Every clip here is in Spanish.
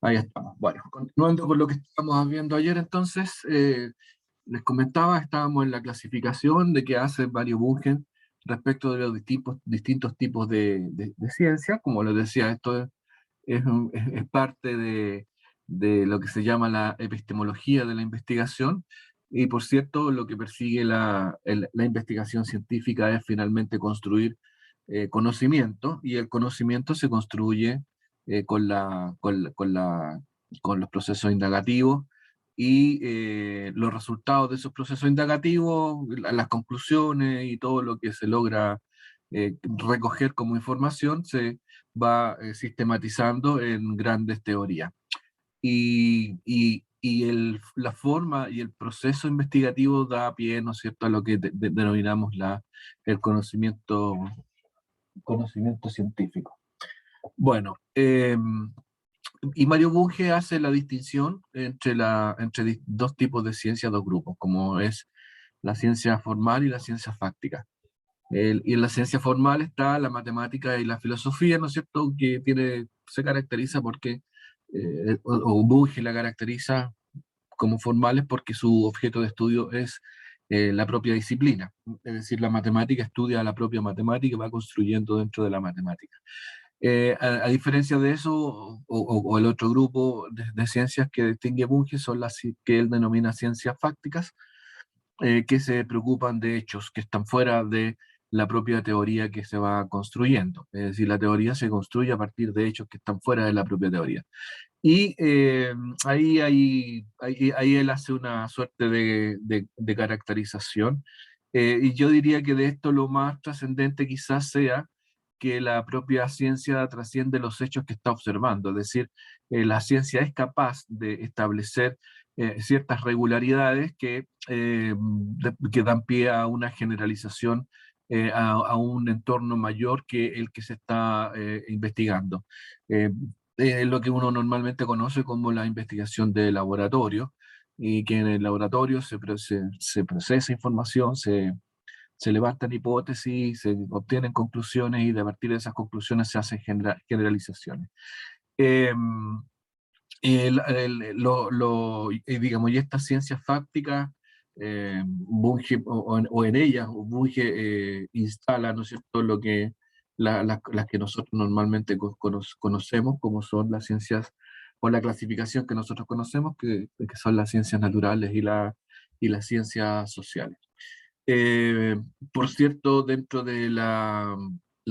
Ahí estamos. Bueno, continuando con lo que estábamos viendo ayer, entonces, les comentaba, estábamos en la clasificación de que hace Mario Bunge respecto de los distintos tipos de ciencia. Como les decía, esto es parte de lo que se llama la epistemología de la investigación. Y por cierto, lo que persigue la investigación científica es finalmente construir conocimiento, y el conocimiento se construye con los procesos indagativos, y los resultados de esos procesos indagativos, las conclusiones y todo lo que se logra recoger como información se va sistematizando en grandes teorías. La forma y el proceso investigativo da pie, ¿no es cierto?, a lo que denominamos el conocimiento científico. Bueno, y Mario Bunge hace la distinción entre dos tipos de ciencia, dos grupos, como es la ciencia formal y la ciencia fáctica. Y en la ciencia formal está la matemática y la filosofía, ¿no es cierto?, que se caracteriza porque, o Bunge la caracteriza como formales porque su objeto de estudio es la propia disciplina. Es decir, la matemática estudia la propia matemática y va construyendo dentro de la matemática. A diferencia de eso, o el otro grupo de ciencias que distingue Bunge son las que él denomina ciencias fácticas, que se preocupan de hechos que están fuera de la propia teoría que se va construyendo. Es decir, la teoría se construye a partir de hechos que están fuera de la propia teoría. Y ahí él hace una suerte de caracterización. Y yo diría que de esto lo más trascendente quizás sea que la propia ciencia trasciende los hechos que está observando. Es decir, la ciencia es capaz de establecer ciertas regularidades que dan pie a una generalización a un entorno mayor que el que se está investigando. Eh, es lo que uno normalmente conoce como la investigación de laboratorio, y que en el laboratorio se procesa información, se levantan hipótesis, se obtienen conclusiones, y de a partir de esas conclusiones se hacen generalizaciones. Eh, digamos, y estas ciencias fácticas, Bunge, o en ellas, Bunge instala, ¿no es cierto?, las que nosotros normalmente conocemos, como son las ciencias, o la clasificación que nosotros conocemos, que son las ciencias naturales y las ciencias sociales. Eh, por cierto, dentro de la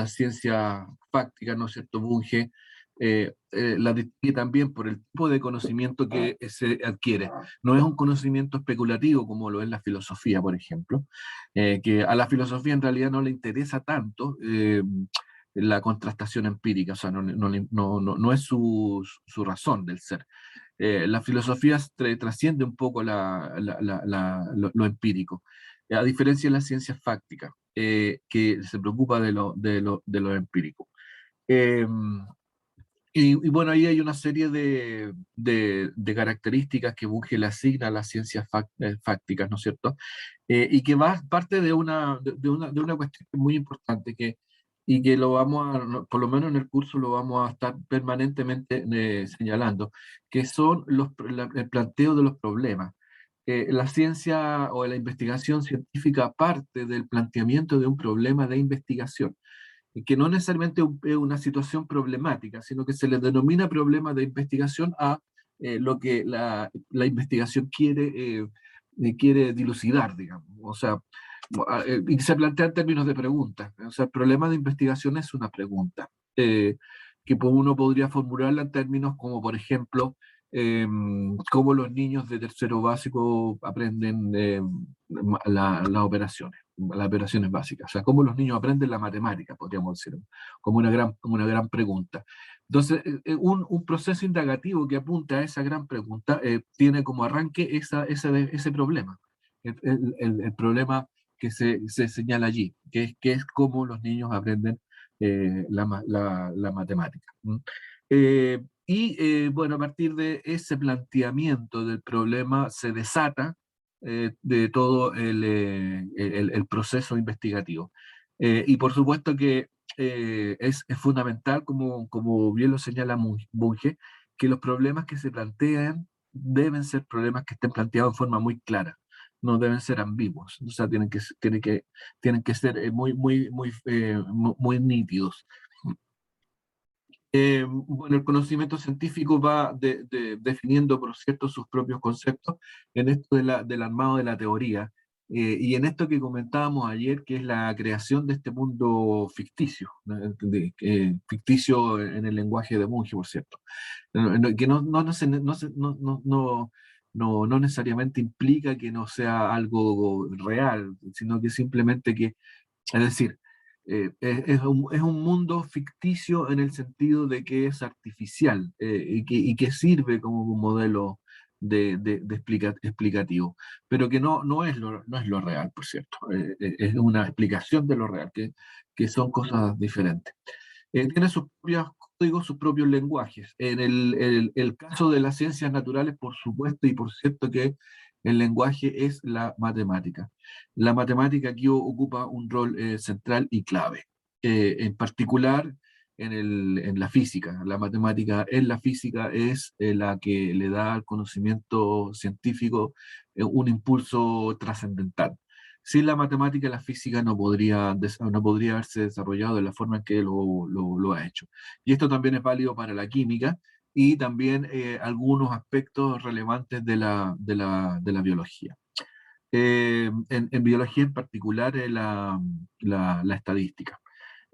ciencia fáctica, ¿no es cierto?, Bunge la distingue también por el tipo de conocimiento que se adquiere. No es un conocimiento especulativo como lo es la filosofía, por ejemplo, que a la filosofía en realidad no le interesa tanto la contrastación empírica, o sea, no es su razón del ser. La filosofía trasciende un poco lo empírico, a diferencia de la ciencia fáctica, que se preocupa de lo empírico. Eh, y bueno, ahí hay una serie de características que Bunge le asigna a las ciencias fácticas, ¿no es cierto? Y que parte de una cuestión muy importante, y que no, por lo menos en el curso lo vamos a estar permanentemente señalando, que son el planteo de los problemas. La ciencia o la investigación científica parte del planteamiento de un problema de investigación, y que no necesariamente es una situación problemática, sino que se le denomina problema de investigación a lo que la investigación quiere dilucidar, digamos. O sea, y se plantea en términos de preguntas. O sea, el problema de investigación es una pregunta, que uno podría formularla en términos como, por ejemplo, cómo los niños de tercero básico aprenden las operaciones básicas. O sea, cómo los niños aprenden la matemática, podríamos decir, como una gran pregunta. Entonces, un proceso indagativo que apunta a esa gran pregunta tiene como arranque ese problema, el problema que se señala allí, que es cómo los niños aprenden la matemática. Bueno, a partir de ese planteamiento del problema se desata de todo el proceso investigativo. Y por supuesto que es fundamental, como bien lo señala Bunge, que los problemas que se plantean deben ser problemas que estén planteados en forma muy clara, no deben ser ambiguos, o sea, tienen que ser muy nítidos. Bueno, el conocimiento científico va definiendo, por cierto, sus propios conceptos en esto del armado de la teoría, y en esto que comentábamos ayer, que es la creación de este mundo ficticio, ¿no? Ficticio en el lenguaje de Bunge, por cierto, que no necesariamente implica que no sea algo real, sino que simplemente que, es decir, es un mundo ficticio en el sentido de que es artificial, y que sirve como un modelo explicativo, pero que no es lo real, por cierto. Es una explicación de lo real, que son cosas diferentes. Tiene sus propios códigos, sus propios lenguajes. En el caso de las ciencias naturales, por supuesto, y por cierto que el lenguaje es la matemática. La matemática aquí ocupa un rol central y clave. En particular, en la física. La matemática en la física es la que le da al conocimiento científico un impulso trascendental. Sin la matemática, la física no podría haberse desarrollado de la forma en que lo ha hecho. Y esto también es válido para la química y también algunos aspectos relevantes de la biología. En biología en particular, la estadística.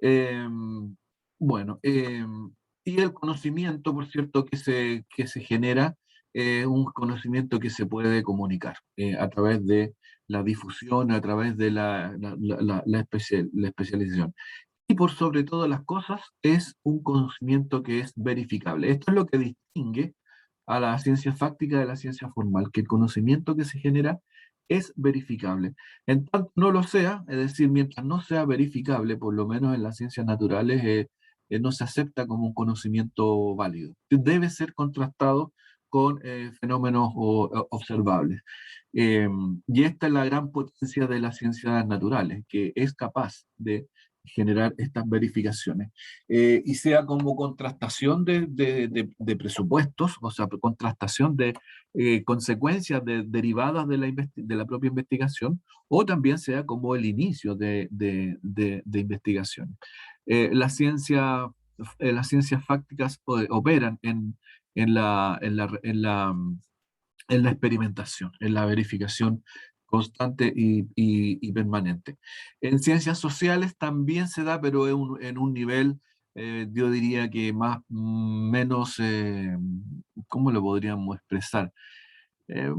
Eh, bueno, y el conocimiento, por cierto, que se genera, un conocimiento que se puede comunicar a través de la difusión, a través de la especialización. Y por sobre todas las cosas, es un conocimiento que es verificable. Esto es lo que distingue a la ciencia fáctica de la ciencia formal, que el conocimiento que se genera es verificable. En tanto no lo sea, es decir, mientras no sea verificable, por lo menos en las ciencias naturales, no se acepta como un conocimiento válido. Debe ser contrastado con fenómenos observables. Eh, y esta es la gran potencia de las ciencias naturales, que es capaz de generar estas verificaciones, y sea como contrastación de presupuestos, o sea, contrastación de consecuencias derivadas de la propia investigación, o también sea como el inicio de investigaciones. Eh, la ciencia, las ciencias fácticas operan en la experimentación, en la verificación constante y permanente. En ciencias sociales también se da, pero en un nivel, yo diría que menos, ¿cómo lo podríamos expresar? Eh,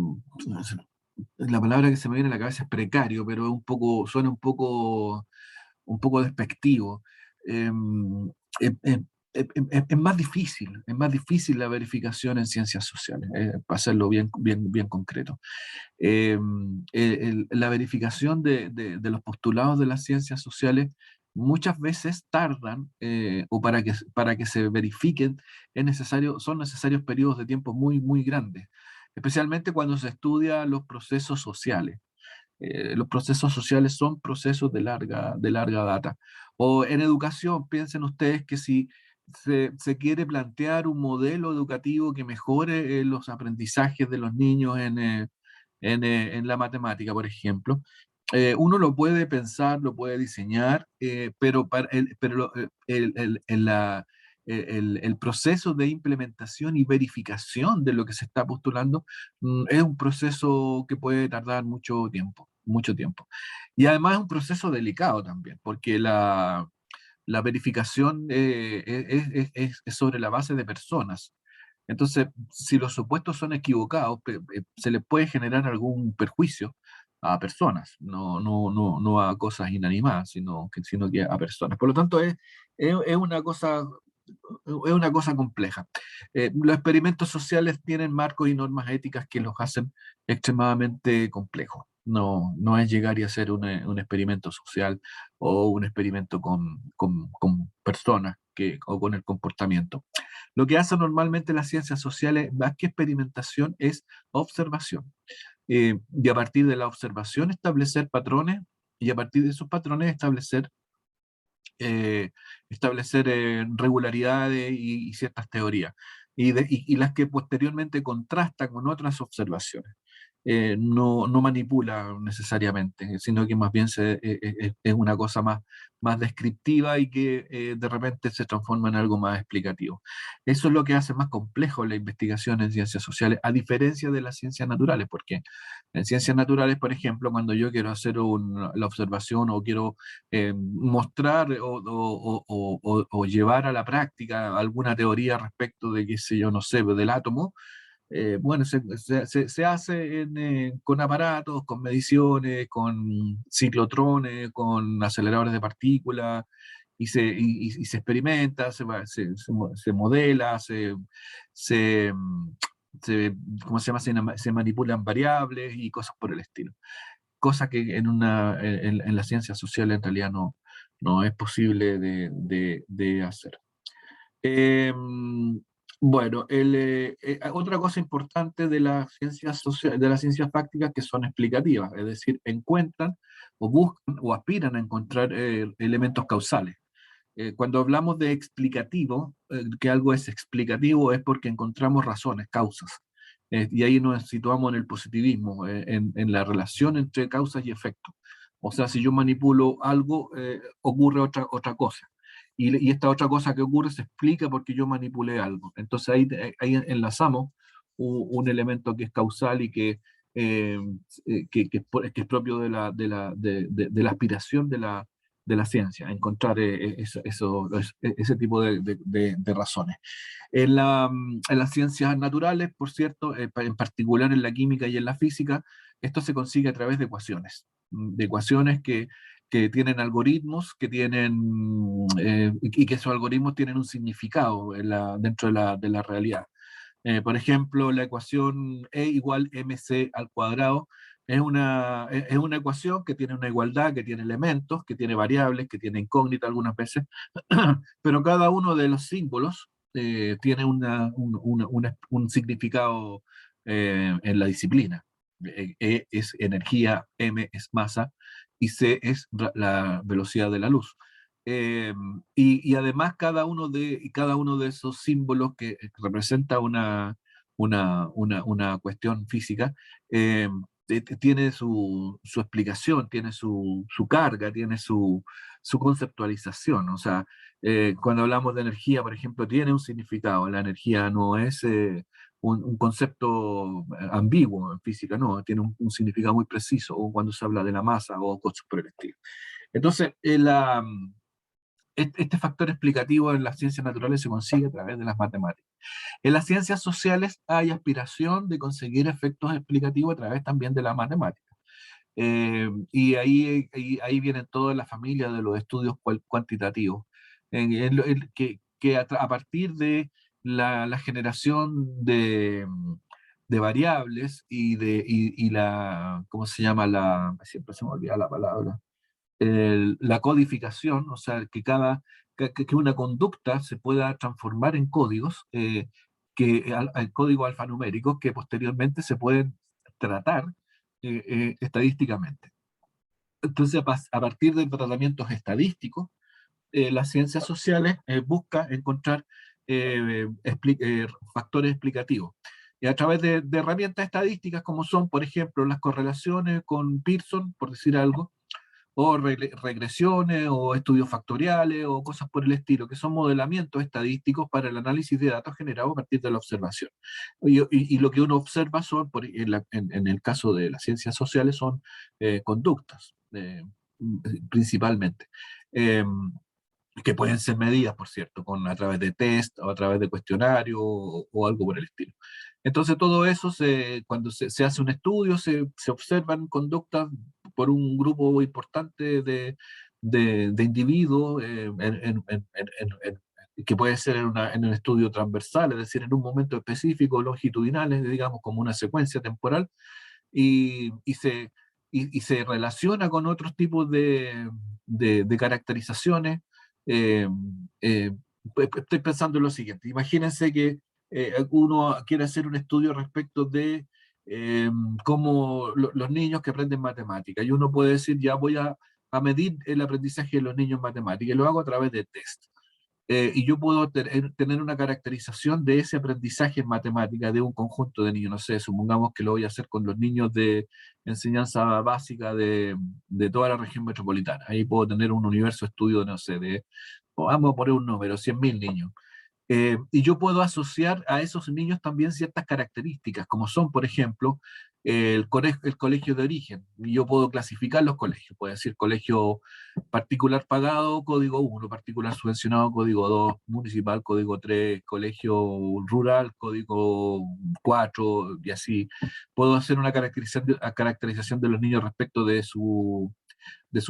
la palabra que se me viene a la cabeza es precario, pero suena un poco despectivo. Eh, eh, eh, es más difícil la verificación en ciencias sociales, para hacerlo bien concreto. Eh, la verificación de los postulados de las ciencias sociales muchas veces tardan, o para que se verifiquen son necesarios periodos de tiempo muy grandes, especialmente cuando se estudia los procesos sociales. Los procesos sociales son procesos de larga data. O en educación, piensen ustedes que si se quiere plantear un modelo educativo que mejore los aprendizajes de los niños en la matemática, por ejemplo, uno lo puede pensar, lo puede diseñar, el proceso de implementación y verificación de lo que se está postulando es un proceso que puede tardar mucho tiempo, mucho tiempo. Y además es un proceso delicado también, porque la verificación es sobre la base de personas. Entonces, si los supuestos son equivocados, se les puede generar algún perjuicio a personas, no a cosas inanimadas, sino que a personas. Por lo tanto, es una cosa compleja. Los experimentos sociales tienen marcos y normas éticas que los hacen extremadamente complejos. No es llegar y hacer un experimento social o un experimento con personas o con el comportamiento. Lo que hacen normalmente las ciencias sociales, más que experimentación, es observación. Y a partir de la observación establecer patrones, y a partir de esos patrones eh, establecer regularidades y ciertas teorías. y las que posteriormente contrasta con otras observaciones. No manipula necesariamente, sino que más bien es una cosa más descriptiva y que de repente se transforma en algo más explicativo. Eso es lo que hace más complejo la investigación en ciencias sociales, a diferencia de las ciencias naturales, porque en ciencias naturales, por ejemplo, cuando yo quiero hacer la observación o quiero mostrar o llevar a la práctica alguna teoría respecto de, qué sé yo, no sé, del átomo, bueno, se hace con aparatos, con mediciones, con ciclotrones, con aceleradores de partículas, y se experimenta, se modela, se, se, ¿cómo se llama? Se manipulan variables y cosas por el estilo. Cosa que en las ciencias sociales en realidad no es posible de hacer. Eh, bueno, otra cosa importante de las ciencias sociales, de las ciencias prácticas que son explicativas, es decir, encuentran o buscan o aspiran a encontrar elementos causales. Cuando hablamos de explicativo, que algo es explicativo es porque encontramos razones, causas. Y ahí nos situamos en el positivismo, en la relación entre causas y efectos. O sea, si yo manipulo algo, ocurre otra cosa. Y esta otra cosa que ocurre se explica porque yo manipulé algo. Entonces ahí enlazamos un elemento que es causal y eh, que es propio de la aspiración de la ciencia, encontrar ese tipo de razones. En las ciencias naturales, por cierto, en particular en la química y en la física, esto se consigue a través de ecuaciones que tienen algoritmos, y que esos algoritmos tienen un significado dentro de la realidad. Por ejemplo, la ecuación E igual mc al cuadrado es una ecuación que tiene una igualdad, que tiene elementos, que tiene variables, que tiene incógnitas algunas veces, pero cada uno de los símbolos tiene un significado en la disciplina. E es energía, M es masa y C es la velocidad de la luz. Eh, y además cada uno de esos símbolos que representa una cuestión física, eh, tiene su explicación, tiene su carga, tiene su conceptualización. O sea, cuando hablamos de energía, por ejemplo, tiene un significado. La energía no es un concepto ambiguo en física, no, tiene un significado muy preciso, o cuando se habla de la masa o cosas por el estilo. Entonces, este factor explicativo en las ciencias naturales se consigue a través de las matemáticas. En las ciencias sociales hay aspiración de conseguir efectos explicativos a través también de la matemática. Y ahí vienen toda la familia de los estudios cuantitativos, que a partir de la generación de variables ¿cómo se llama? Siempre se me olvida la palabra, la codificación, o sea, que una conducta se pueda transformar en códigos, al código alfanumérico, que posteriormente se pueden tratar estadísticamente. Entonces, a partir de tratamientos estadísticos, las ciencias sociales buscan encontrar factores explicativos. Y a través de herramientas estadísticas como son, por ejemplo, las correlaciones con Pearson, por decir algo, o regresiones, o estudios factoriales, o cosas por el estilo, que son modelamientos estadísticos para el análisis de datos generados a partir de la observación. Y lo que uno observa son, en el caso de las ciencias sociales, son conductas, principalmente. Eh, que pueden ser medidas, por cierto, a través de test o a través de cuestionario o algo por el estilo. Entonces todo eso, cuando se hace un estudio, se observan conductas por un grupo importante de individuos, que puede ser en un estudio transversal, es decir, en un momento específico, longitudinales, digamos, como una secuencia temporal, y y se relaciona con otros tipos de caracterizaciones. eh, eh, Estoy pensando en lo siguiente: imagínense que uno quiere hacer un estudio respecto de cómo los niños que aprenden matemáticas, y uno puede decir, ya voy a medir el aprendizaje de los niños en matemáticas, y lo hago a través de test. y yo puedo tener una caracterización de ese aprendizaje en matemática de un conjunto de niños. No sé, supongamos que lo voy a hacer con los niños de enseñanza básica de toda la región metropolitana. Ahí puedo tener un universo de estudio, no sé, vamos a poner un número, 100.000 niños. Y yo puedo asociar a esos niños también ciertas características, como son, por ejemplo, el colegio de origen. Y yo puedo clasificar los colegios. Puedo decir colegio particular pagado, código 1, particular subvencionado, código 2, municipal, código 3, colegio rural, código 4, y así. Puedo hacer una caracterización de los niños respecto de su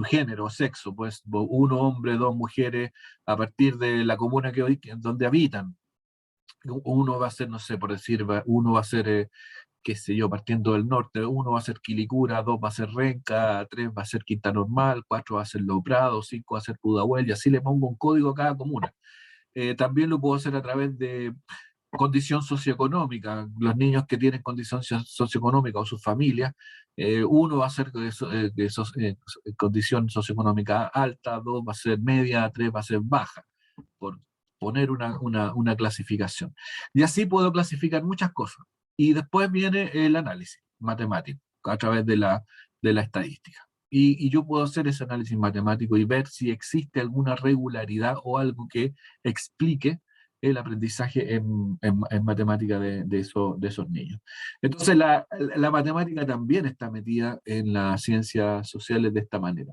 género o sexo, pues uno hombre, dos mujeres, a partir de la comuna donde habitan. Uno va a ser, no sé, por decir, uno va a ser, qué sé yo, partiendo del norte, uno va a ser Quilicura, dos va a ser Renca, tres va a ser Quinta Normal, cuatro va a ser Los Prados, cinco va a ser Pudahuel, y así le pongo un código a cada comuna. También lo puedo hacer a través de condición socioeconómica. Los niños que tienen condición socioeconómica o sus familias, uno va a ser condición socioeconómica alta, dos va a ser media, tres va a ser baja, por poner una clasificación. Y así puedo clasificar muchas cosas. Y después viene el análisis matemático a través de la estadística. Y yo puedo hacer ese análisis matemático y ver si existe alguna regularidad o algo que explique el aprendizaje en matemática de esos niños. Entonces, la matemática también está metida en las ciencias sociales de esta manera,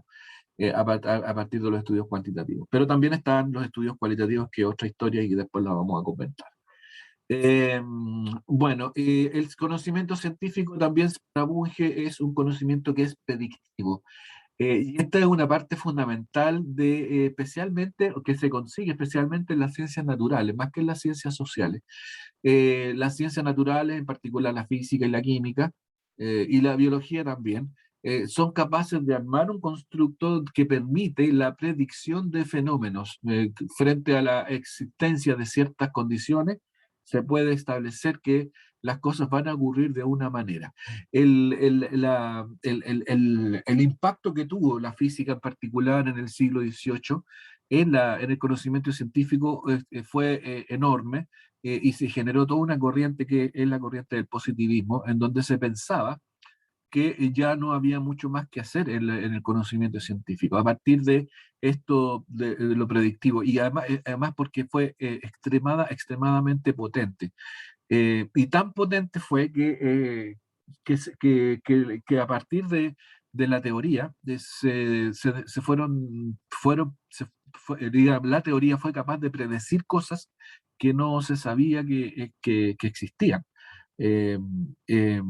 a partir de los estudios cuantitativos. Pero también están los estudios cualitativos, que es otra historia y que después la vamos a comentar. Bueno, el conocimiento científico también para Bunge es un conocimiento que es predictivo. Y esta es una parte fundamental especialmente, o que se consigue especialmente en las ciencias naturales, más que en las ciencias sociales. Las ciencias naturales, en particular la física y la química, y la biología también, son capaces de armar un constructo que permite la predicción de fenómenos. Frente a la existencia de ciertas condiciones, se puede establecer que las cosas van a ocurrir de una manera. El impacto que tuvo la física en particular en el siglo XVIII en el conocimiento científico fue enorme, y se generó toda una corriente que es la corriente del positivismo, en donde se pensaba que ya no había mucho más que hacer en el conocimiento científico, a partir de esto, de lo predictivo, y además porque fue extremadamente potente. Y tan potente fue que a partir de la teoría digamos, la teoría fue capaz de predecir cosas que no se sabía que existían. Eh, eh,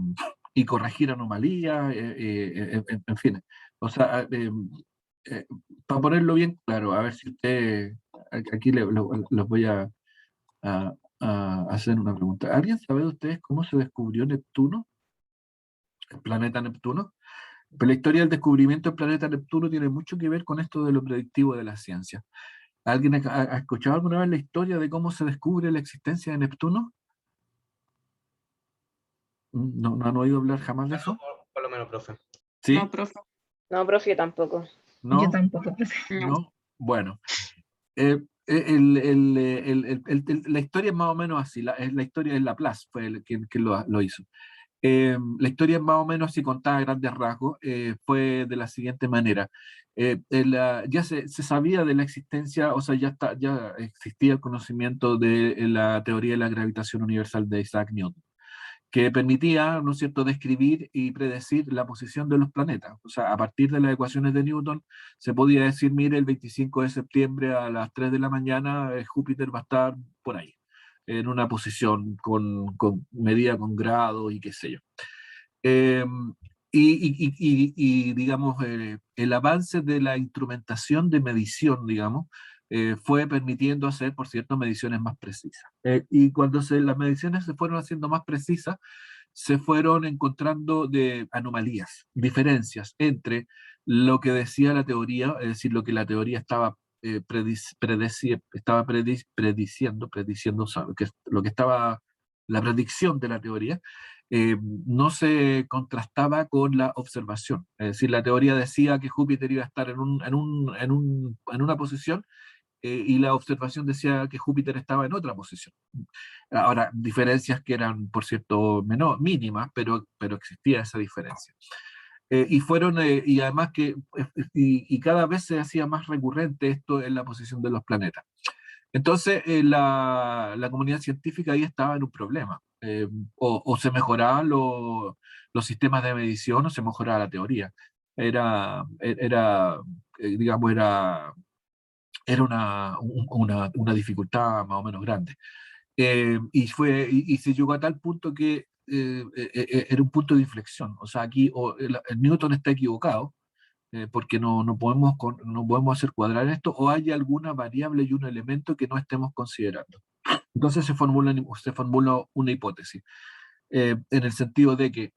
y corregir anomalías, en fin. O sea, para ponerlo bien claro, a ver si usted, aquí los voy a, a hacer una pregunta. ¿Alguien sabe de ustedes cómo se descubrió Neptuno, el planeta Neptuno? Pero la historia del descubrimiento del planeta Neptuno tiene mucho que ver con esto de lo predictivo de la ciencia. ¿Alguien ha escuchado alguna vez la historia de cómo se descubre la existencia de Neptuno? ¿No han oído hablar jamás de eso? Por lo menos, profe. ¿Sí? No, profe. No, profe, yo tampoco. Yo ¿No? tampoco, profe. No. ¿No? Bueno, la historia es más o menos así. La historia de Laplace fue quien lo hizo. La historia es más o menos así, contada a grandes rasgos, fue de la siguiente manera. Ya se sabía de la existencia, o sea, ya existía el conocimiento de la teoría de la gravitación universal de Isaac Newton, que permitía, ¿no es cierto?, describir y predecir la posición de los planetas. O sea, a partir de las ecuaciones de Newton se podía decir, mire, el 25 de septiembre a las 3 de la mañana Júpiter va a estar por ahí, en una posición medida con grados y qué sé yo. Eh, digamos, el avance de la instrumentación de medición, digamos, fue permitiendo hacer, por cierto, mediciones más precisas. Y cuando las mediciones se fueron haciendo más precisas, se fueron encontrando de anomalías, diferencias entre lo que decía la teoría, es decir, lo que la teoría estaba prediciendo, ¿sabe? Lo que estaba, la predicción de la teoría, no se contrastaba con la observación. Es decir, la teoría decía que Júpiter iba a estar en una posición, y la observación decía que Júpiter estaba en otra posición. Ahora, diferencias que eran, por cierto, mínimas, pero existía esa diferencia. Y además que y cada vez se hacía más recurrente esto en la posición de los planetas. Entonces, la comunidad científica ahí estaba en un problema. O se mejoraban los sistemas de medición o se mejoraba la teoría. Era digamos, era una dificultad más o menos grande. Y se llegó a tal punto que era un punto de inflexión. O sea, aquí el Newton está equivocado, porque no podemos hacer cuadrar esto, o hay alguna variable y un elemento que no estemos considerando. Entonces se formula una hipótesis, en el sentido de que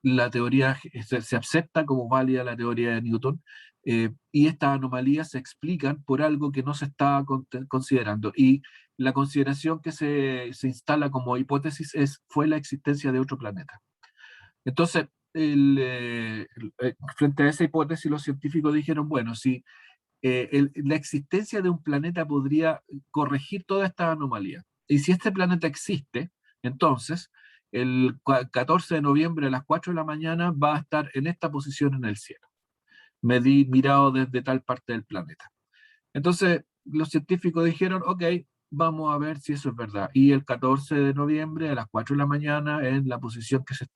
la teoría se acepta como válida la teoría de Newton, y estas anomalías se explican por algo que no se estaba considerando. Y la consideración que se instala como hipótesis fue la existencia de otro planeta. Entonces, frente a esa hipótesis, los científicos dijeron, bueno, si la existencia de un planeta podría corregir toda esta anomalía. Y si este planeta existe, entonces, el 14 de noviembre a las 4 de la mañana va a estar en esta posición en el cielo, mirado desde tal parte del planeta. Entonces, los científicos dijeron, ok, vamos a ver si eso es verdad. Y el 14 de noviembre a las 4 de la mañana, en la posición que se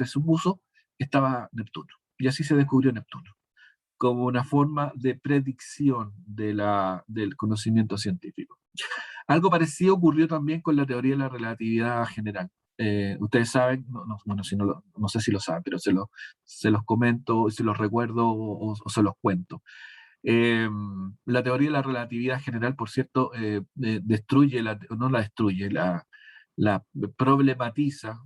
supuso, estaba Neptuno. Y así se descubrió Neptuno, como una forma de predicción del conocimiento científico. Algo parecido ocurrió también con la teoría de la relatividad general. Ustedes saben, bueno, si no sé si lo saben, pero se los comento, se los recuerdo o se los cuento. La teoría de la relatividad general, por cierto, no la destruye, la problematiza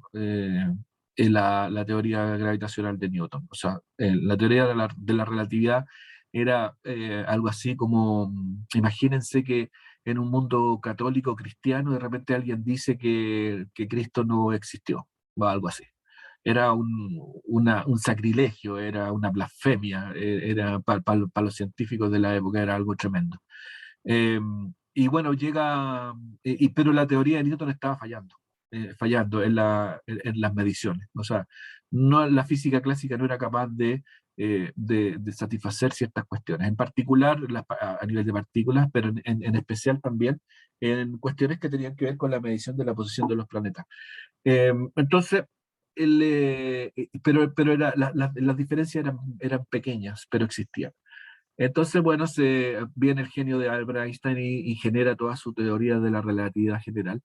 la teoría gravitacional de Newton. O sea, la teoría de la relatividad era algo así como, imagínense que en un mundo católico cristiano de repente alguien dice que Cristo no existió, o algo así. Era un sacrilegio, era una blasfemia, era para los científicos de la época era algo tremendo. Eh, y bueno, pero la teoría de Newton estaba fallando en las mediciones. O sea, la física clásica no era capaz de satisfacer ciertas cuestiones, en particular a nivel de partículas, pero en especial también en cuestiones que tenían que ver con la medición de la posición de los planetas. Entonces, pero las diferencias eran pequeñas, pero existían. Entonces, bueno, viene el genio de Albert Einstein y genera toda su teoría de la relatividad general.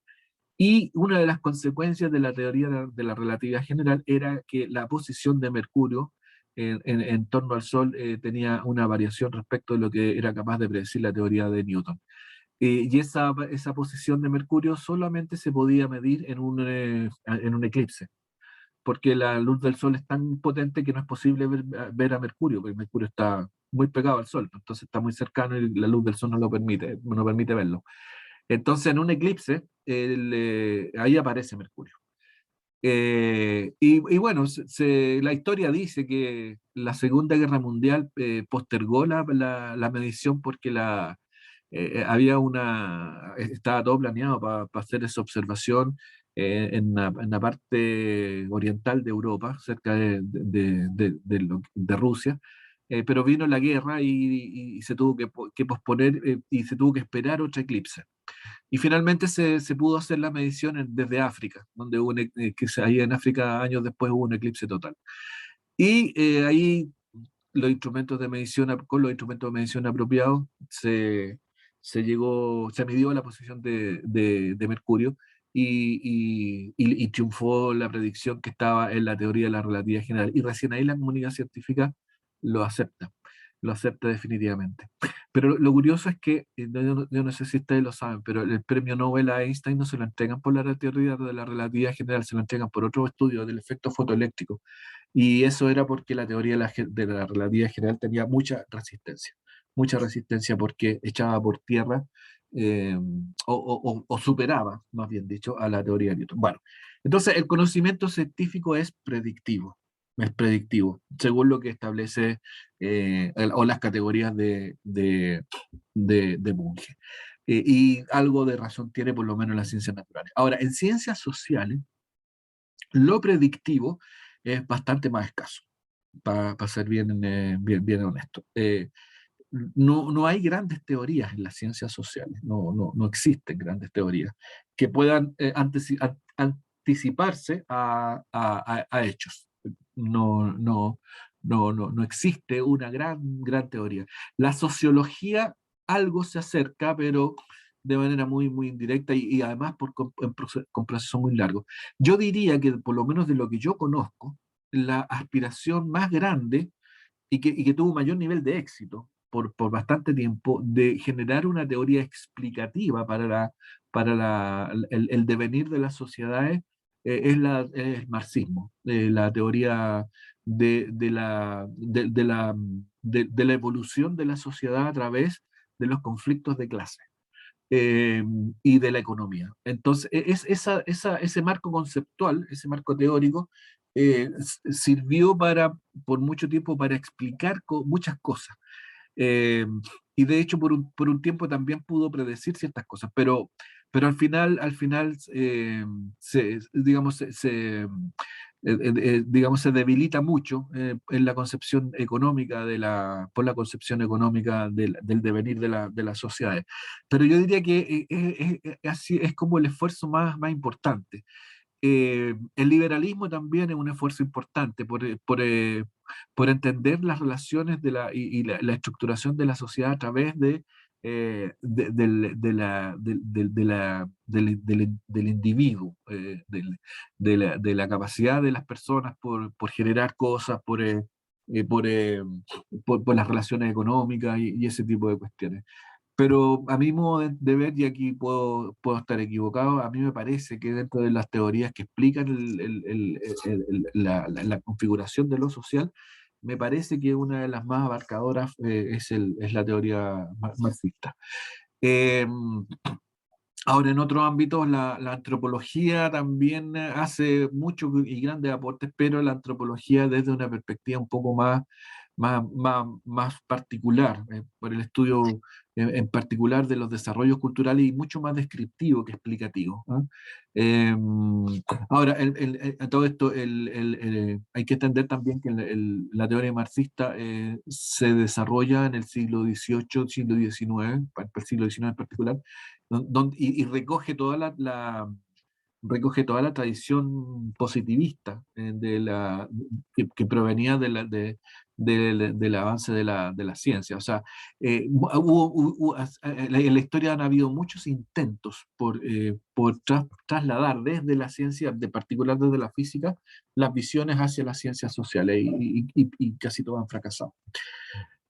Y una de las consecuencias de la teoría de la relatividad general era que la posición de Mercurio en torno al Sol tenía una variación respecto de lo que era capaz de predecir la teoría de Newton. Y esa posición de Mercurio solamente se podía medir en un eclipse, porque la luz del Sol es tan potente que no es posible ver a Mercurio, porque Mercurio está muy pegado al Sol, entonces está muy cercano y la luz del Sol no permite verlo. Entonces, en un eclipse, ahí aparece Mercurio. Y bueno, la historia dice que la Segunda Guerra Mundial postergó la medición porque estaba todo planeado para hacer esa observación en la parte oriental de Europa, cerca de Rusia, pero vino la guerra y se tuvo que posponer, y se tuvo que esperar otro eclipse. Y finalmente se pudo hacer la medición desde África, donde ahí en África años después hubo un eclipse total. Y ahí con los instrumentos de medición apropiados se midió la posición de Mercurio y triunfó la predicción que estaba en la teoría de la relatividad general. Y recién ahí la comunidad científica lo acepta, lo acepta definitivamente. Pero lo curioso es que, yo no sé si ustedes lo saben, pero el premio Nobel a Einstein no se lo entregan por la teoría de la relatividad general, se lo entregan por otro estudio del efecto fotoeléctrico. Y eso era porque la teoría de la relatividad general tenía mucha resistencia porque echaba por tierra, eh, o superaba, más bien dicho, a la teoría de Newton. Bueno, entonces el conocimiento científico es predictivo. es predictivo, según lo que establece o las categorías de Bunge. Y algo de razón tiene por lo menos en las ciencias naturales. Ahora, en ciencias sociales, lo predictivo es bastante más escaso, para ser bien honesto. No hay grandes teorías en las ciencias sociales, no existen grandes teorías que puedan anticiparse a hechos. No existe una gran teoría. La sociología algo se acerca, pero de manera muy indirecta y además con procesos muy largos. Yo diría que, por lo menos de lo que yo conozco, la aspiración más grande y que tuvo mayor nivel de éxito por bastante tiempo, de generar una teoría explicativa para el devenir de las sociedades, es el marxismo, la teoría de la evolución de la sociedad a través de los conflictos de clase y de la economía. Entonces, ese marco conceptual, ese marco teórico, sirvió por mucho tiempo para explicar muchas cosas. Eh, y de hecho, por un tiempo también pudo predecir ciertas cosas, pero al final digamos, digamos, se debilita mucho en la concepción económica por la concepción económica del devenir de las sociedades. Pero yo diría que así es como el esfuerzo más importante. El liberalismo también es un esfuerzo importante por entender las relaciones y la estructuración de la sociedad a través del individuo, de la capacidad de las personas por generar cosas, eh, por, eh, por las relaciones económicas y ese tipo de cuestiones. Pero a mi modo de ver, y aquí puedo estar equivocado, a mí me parece que dentro de las teorías que explican la configuración de lo social, me parece que una de las más abarcadoras es la teoría marxista. Eh, Ahora, en otros ámbitos, la antropología también hace muchos y grandes aportes, pero la antropología desde una perspectiva un poco más particular, por el estudio en particular de los desarrollos culturales y mucho más descriptivo que explicativo. ¿Ah? Eh, Ahora, a todo esto hay que entender también que la teoría marxista se desarrolla en el siglo XVIII, siglo XIX, el siglo XIX en particular, y recoge toda la tradición positivista que provenía del avance de la ciencia. O sea, en la historia han habido muchos intentos por trasladar desde la ciencia, de particular desde la física, las visiones hacia las ciencias sociales y casi todos han fracasado.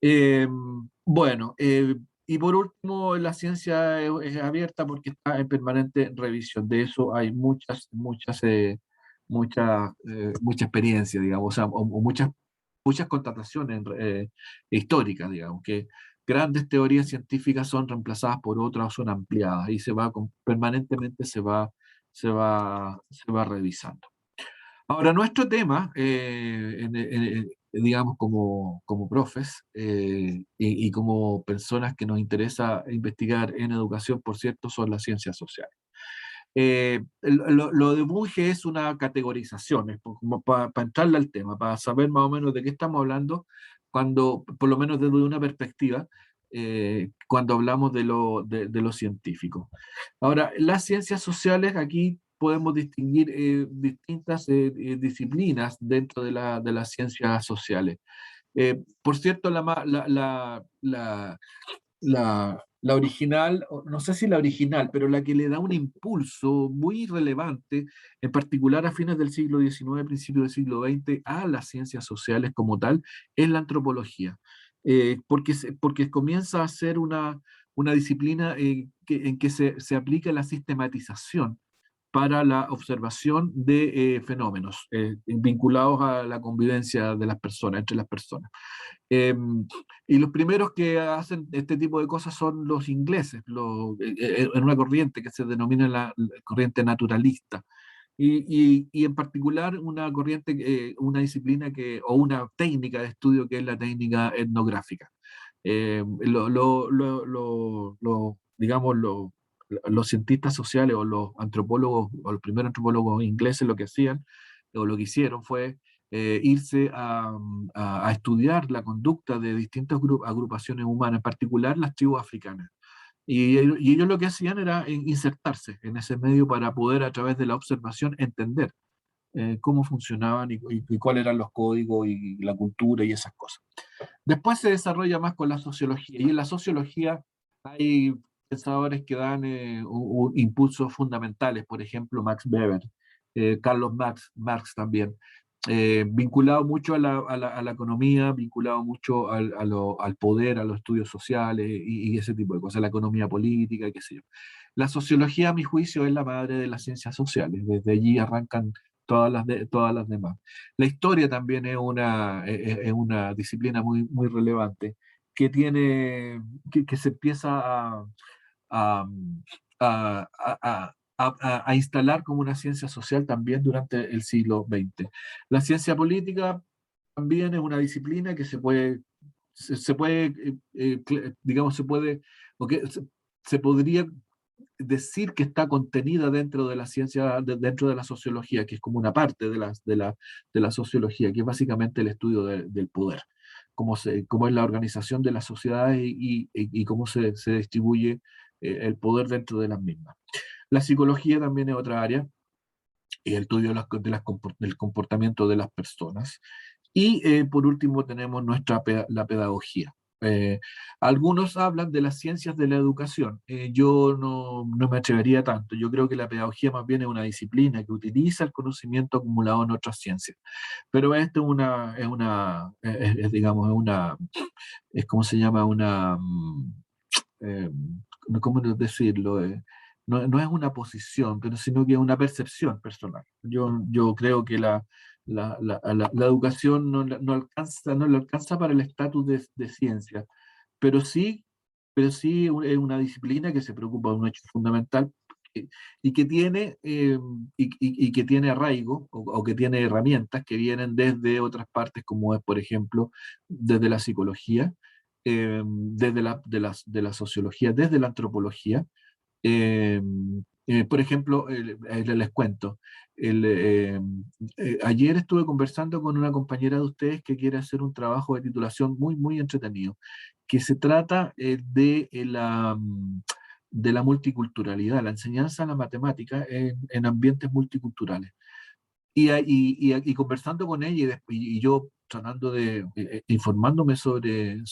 Eh, bueno, y por último, la ciencia es abierta porque está en permanente revisión. De eso hay mucha experiencia, digamos, o sea, o muchas constataciones históricas, digamos, que grandes teorías científicas son reemplazadas por otras o son ampliadas y permanentemente se va revisando. Ahora, nuestro tema, digamos, como profes y como personas que nos interesa investigar en educación, por cierto, son las ciencias sociales. Lo de Bunge es una categorización, es como para entrarle al tema, para saber más o menos de qué estamos hablando, por lo menos desde una perspectiva, cuando hablamos de lo científico. Ahora, las ciencias sociales, aquí podemos distinguir distintas disciplinas dentro de las ciencias sociales. Por cierto, la original, no sé si la original, pero la que le da un impulso muy relevante, en particular a fines del siglo XIX, principios del siglo XX, a las ciencias sociales como tal, es la antropología. Porque comienza a ser una disciplina en que se aplica la sistematización para la observación de fenómenos vinculados a la convivencia de las personas, entre las personas. Eh, y los primeros que hacen este tipo de cosas son los ingleses, en una corriente que se denomina la corriente naturalista. y en particular una corriente, una disciplina o una técnica de estudio que es la técnica etnográfica. Digamos, los cientistas sociales o los antropólogos o los primeros antropólogos ingleses lo que hacían o lo que hicieron fue irse a estudiar la conducta de distintas agrupaciones humanas, en particular las tribus africanas. Y ellos lo que hacían era insertarse en ese medio para poder a través de la observación entender cómo funcionaban y cuáles eran los códigos y la cultura y esas cosas. Después se desarrolla más con la sociología, y en la sociología hay pensadores que dan impulsos fundamentales, por ejemplo Max Weber, Carlos Marx también, vinculado mucho a la economía, vinculado mucho al poder, a los estudios sociales y ese tipo de cosas, la economía política, qué sé yo. La sociología, a mi juicio, es la madre de las ciencias sociales, desde allí arrancan todas las demás. La historia también es una disciplina muy relevante que que se empieza a, a, a, a instalar como una ciencia social también durante el siglo XX. La ciencia política también es una disciplina que se puede digamos, o que se podría decir que está contenida dentro de la ciencia, dentro de la sociología, que es como una parte de la sociología, que es básicamente el estudio del poder, cómo es la organización de las sociedades y cómo se distribuye el poder dentro de las mismas. La psicología también es otra área, el estudio del comportamiento de las personas. Y por último tenemos la pedagogía. Eh, Algunos hablan de las ciencias de la educación. Yo no me atrevería tanto. Yo creo que la pedagogía más bien es una disciplina que utiliza el conocimiento acumulado en otras ciencias. Pero esto digamos, ¿cómo se llama? Eh, ¿Cómo decirlo? No es una posición, sino que es una percepción personal. Yo creo que la educación no le alcanza para el estatus de ciencia, pero sí, pero sí es una disciplina que se preocupa de un hecho fundamental eh, y que tiene, y que tiene arraigo o que tiene herramientas que vienen desde otras partes, como es, por ejemplo, desde la psicología, desde de la sociología, desde la antropología. Eh, por ejemplo, les cuento, el, ayer estuve conversando con una compañera de ustedes que quiere hacer un trabajo de titulación muy entretenido, que se trata de la multiculturalidad, la enseñanza de la matemática en ambientes multiculturales. Y conversando con ella y yo tratando informándome sobre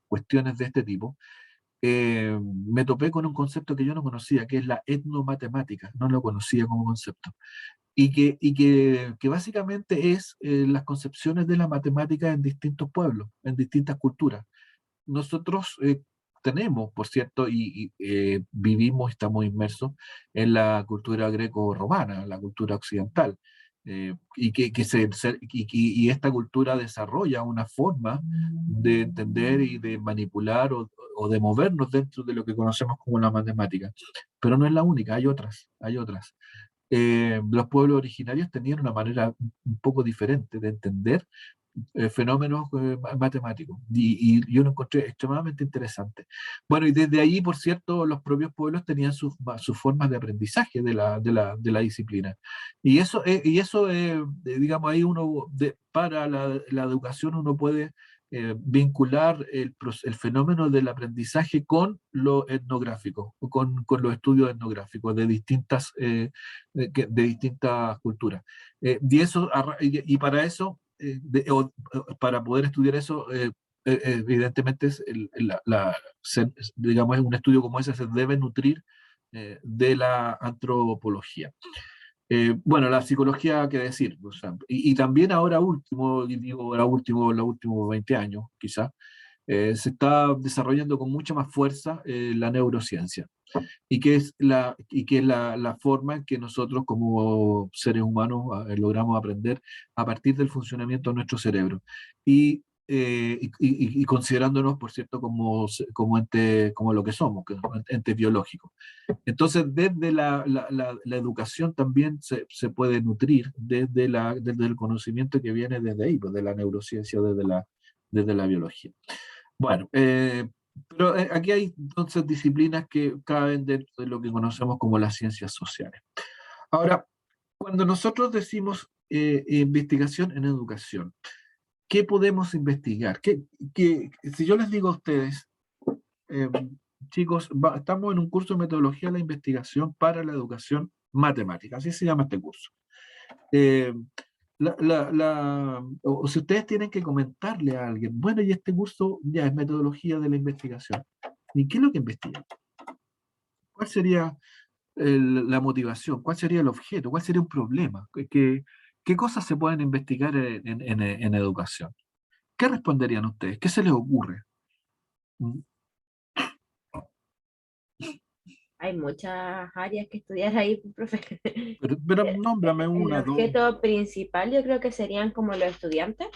cuestiones de este tipo, me topé con un concepto que yo no conocía, que es la etnomatemática, no lo conocía como concepto, que básicamente es las concepciones de la matemática en distintos pueblos, en distintas culturas. Nosotros tenemos, por cierto, vivimos, estamos inmersos en la cultura greco-romana, la cultura occidental, y esta cultura desarrolla una forma de entender y de manipular o de movernos dentro de lo que conocemos como la matemática. Pero no es la única, hay otras, hay otras. Los pueblos originarios tenían una manera un poco diferente de entender fenómenos matemáticos. Y yo lo encontré extremadamente interesante. Bueno, y desde ahí, por cierto, los propios pueblos tenían sus formas de aprendizaje de la disciplina. Digamos, ahí para la educación uno puede vincular el fenómeno del aprendizaje con lo etnográfico, con los estudios etnográficos de distintas culturas. Y para eso para poder estudiar eso, evidentemente digamos, un estudio como ese se debe nutrir de la antropología. Bueno, la psicología, qué decir, o sea, y también ahora último, y digo ahora último, los últimos 20 años, quizás, se está desarrollando con mucha más fuerza la neurociencia y que es la forma en que nosotros como seres humanos logramos aprender a partir del funcionamiento de nuestro cerebro. Y y considerándonos, por cierto, como lo que somos, que entes biológicos. Entonces, desde la educación también se puede nutrir desde el conocimiento que viene desde ahí, pues, de la neurociencia, desde la biología. Bueno, pero aquí hay entonces disciplinas que caben dentro de lo que conocemos como las ciencias sociales. Ahora, cuando nosotros decimos investigación en educación, ¿qué podemos investigar? Si yo les digo a ustedes, eh, chicos, estamos en un curso de metodología de la investigación para la educación matemática, así se llama este curso. Eh, o si ustedes tienen que comentarle a alguien, bueno, y este curso ya es metodología de la investigación, ¿y qué es lo que investigan? ¿Cuál sería la motivación? ¿Cuál sería el objeto? ¿Cuál sería un problema? ¿Qué cosas se pueden investigar en educación? ¿Qué responderían ustedes? ¿Qué se les ocurre? Mm, Hay muchas áreas que estudiar ahí, pues, profe. Pero nómbrame El una, dos. objeto principal yo creo que serían como los estudiantes,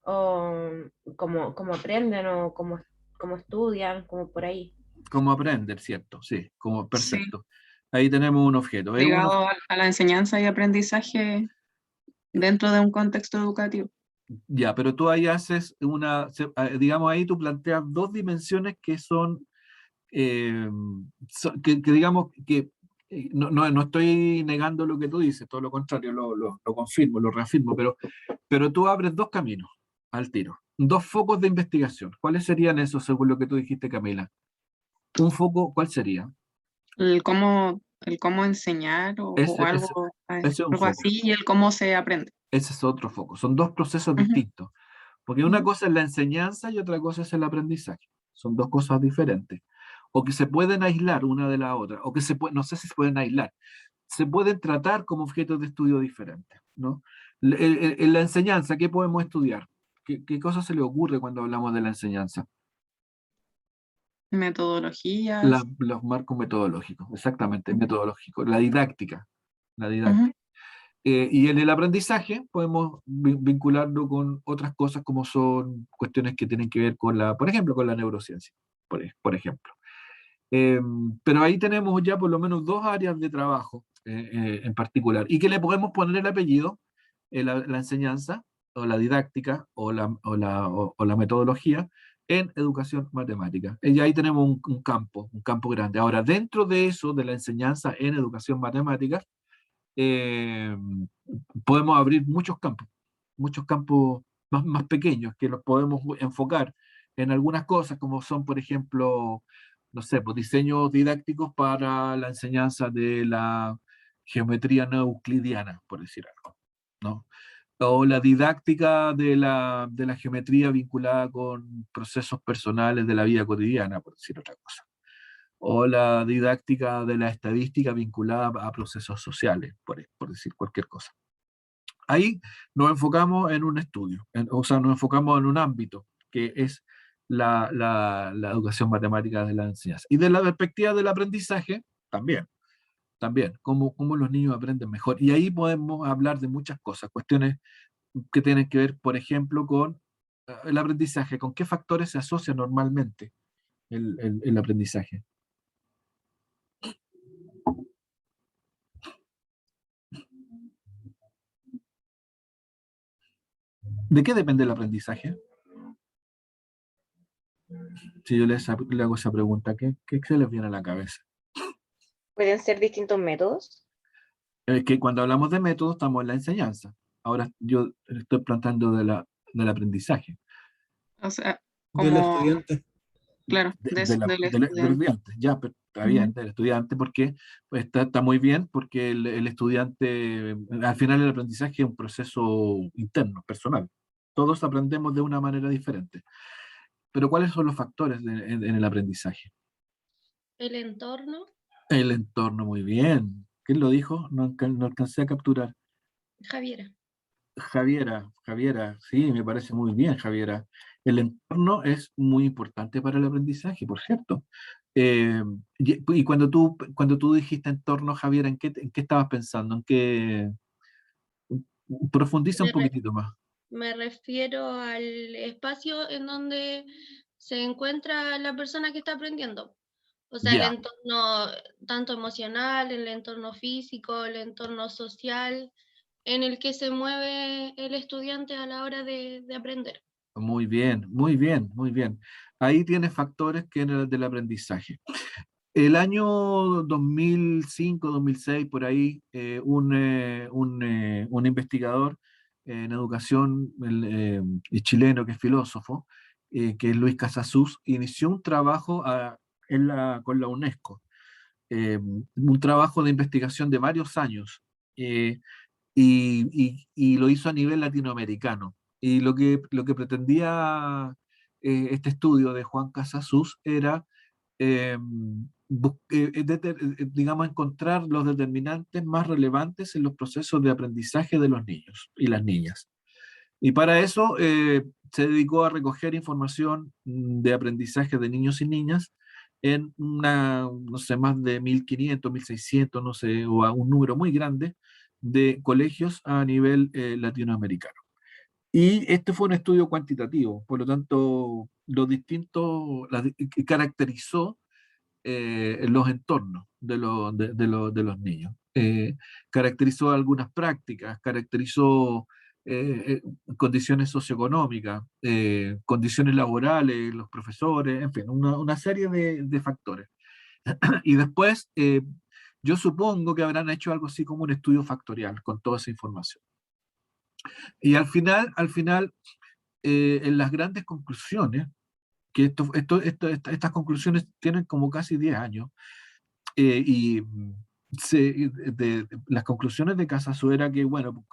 o cómo aprenden, o cómo estudian, como por ahí. ¿Cómo aprender, cierto? Sí, como Sí, perfecto. Ahí tenemos un objeto. ligado a la enseñanza y aprendizaje dentro de un contexto educativo. Ya, pero tú ahí haces digamos, ahí tú planteas dos dimensiones que son, eh, que digamos, que no estoy negando lo que tú dices, todo lo contrario, lo confirmo, lo reafirmo, pero tú abres dos caminos al tiro, dos focos de investigación. ¿Cuáles serían esos según lo que tú dijiste, Camila? Un foco, ¿cuál sería? El cómo enseñar o Ese, ese, algo, ese es un algo foco. así y el cómo se aprende. Ese es otro foco. Son dos procesos Ujú, distintos. Porque una ujú. cosa es la enseñanza y otra cosa es el aprendizaje. Son dos cosas diferentes. O que se pueden aislar una de la otra, o que no sé si se pueden aislar. Se pueden tratar como objetos de estudio diferentes, ¿no? En la enseñanza, ¿qué podemos estudiar? ¿Qué cosa se le ocurre cuando hablamos de la enseñanza? Metodologías. Los marcos metodológicos, exactamente, metodológico, la didáctica, la Ujú. didáctica. Y en el aprendizaje podemos vincularlo con otras cosas como son cuestiones que tienen que ver por ejemplo, con la neurociencia, por ejemplo. Pero ahí tenemos ya por lo menos dos áreas de trabajo en particular y que le podemos poner el apellido, la enseñanza o la didáctica o la metodología en educación matemática. Y ahí tenemos un campo grande. Ahora, dentro de eso, de la enseñanza en educación matemática, eh, podemos abrir muchos campos más pequeños que los podemos enfocar en algunas cosas, como son, por ejemplo, no sé, pues diseños didácticos para la enseñanza de la geometría no euclidiana, por decir algo, ¿no? O la didáctica de la geometría vinculada con procesos personales de la vida cotidiana, por decir otra cosa, o la didáctica de la estadística vinculada a procesos sociales, por decir cualquier cosa. Ahí nos enfocamos en un estudio, o sea, nos enfocamos en un ámbito que es la educación matemática de la enseñanza. Y de la perspectiva del aprendizaje, también, cómo los niños aprenden mejor. Y ahí podemos hablar de muchas cosas, cuestiones que tienen que ver, por ejemplo, con el aprendizaje, con qué factores se asocia normalmente el aprendizaje. ¿De qué depende el aprendizaje? Si yo le hago esa pregunta, ¿qué se les viene a la cabeza? Pueden ser distintos métodos. Es que cuando hablamos de método estamos en la enseñanza. Ahora yo estoy planteando del aprendizaje, O sea, Del como, estudiante. claro, del del estudiante. estudiante. Ya, pero está bien, Ujú. del estudiante, porque pues, está muy bien, porque el estudiante, al final el aprendizaje es un proceso interno, personal. Todos aprendemos de una manera diferente. Pero ¿cuáles son los factores en el aprendizaje? El entorno, El entorno, muy bien. ¿Quién lo dijo? No alcancé a capturar. Javiera. Javiera, sí, me parece muy bien, Javiera. El entorno es muy importante para el aprendizaje, por cierto. Eh, y cuando tú dijiste entorno, Javiera, ¿en qué estabas pensando? Profundiza un Me, re- poquitito más. me refiero al espacio en donde se encuentra la persona que está aprendiendo. O sea, el Ya, entorno tanto emocional, el entorno físico, el entorno social, en el que se mueve el estudiante a la hora de aprender. muy bien, muy bien, muy bien. Ahí tienes factores que en el del aprendizaje. El año 2005, 2006, por ahí, un investigador en educación chileno, que es filósofo, que es Luis Casasus, inició un trabajo con la UNESCO, un trabajo de investigación de varios años, y lo hizo a nivel latinoamericano. Y lo que pretendía este estudio de Juan Casasus era eh, digamos, encontrar los determinantes más relevantes en los procesos de aprendizaje de los niños y las niñas. Y para eso se dedicó a recoger información de aprendizaje de niños y niñas en no sé, más de 1500, 1600, no sé, o a un número muy grande de colegios a nivel latinoamericano. Y este fue un estudio cuantitativo, por lo tanto, caracterizó los entornos de los niños. Caracterizó algunas prácticas, caracterizó condiciones socioeconómicas, condiciones laborales, los profesores, en fin, una serie de factores. Y después, yo supongo que habrán hecho algo así como un estudio factorial con toda esa información. Y al final en las grandes conclusiones, que estas conclusiones tienen como casi 10 años, y las conclusiones de Casasu era que, bueno,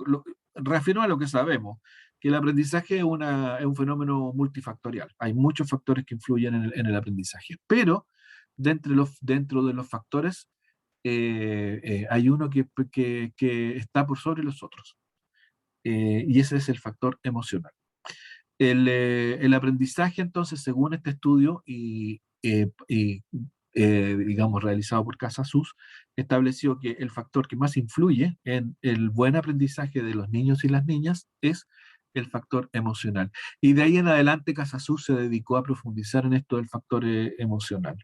reafirma lo que sabemos, que el aprendizaje es un fenómeno multifactorial. Hay muchos factores que influyen en el aprendizaje, pero dentro de los factores hay uno que está por sobre los otros, y ese es el factor emocional. El aprendizaje, entonces, según este estudio digamos, realizado por Casasus, estableció que el factor que más influye en el buen aprendizaje de los niños y las niñas es el factor emocional. Y de ahí en adelante Casasus se dedicó a profundizar en esto del factor emocional.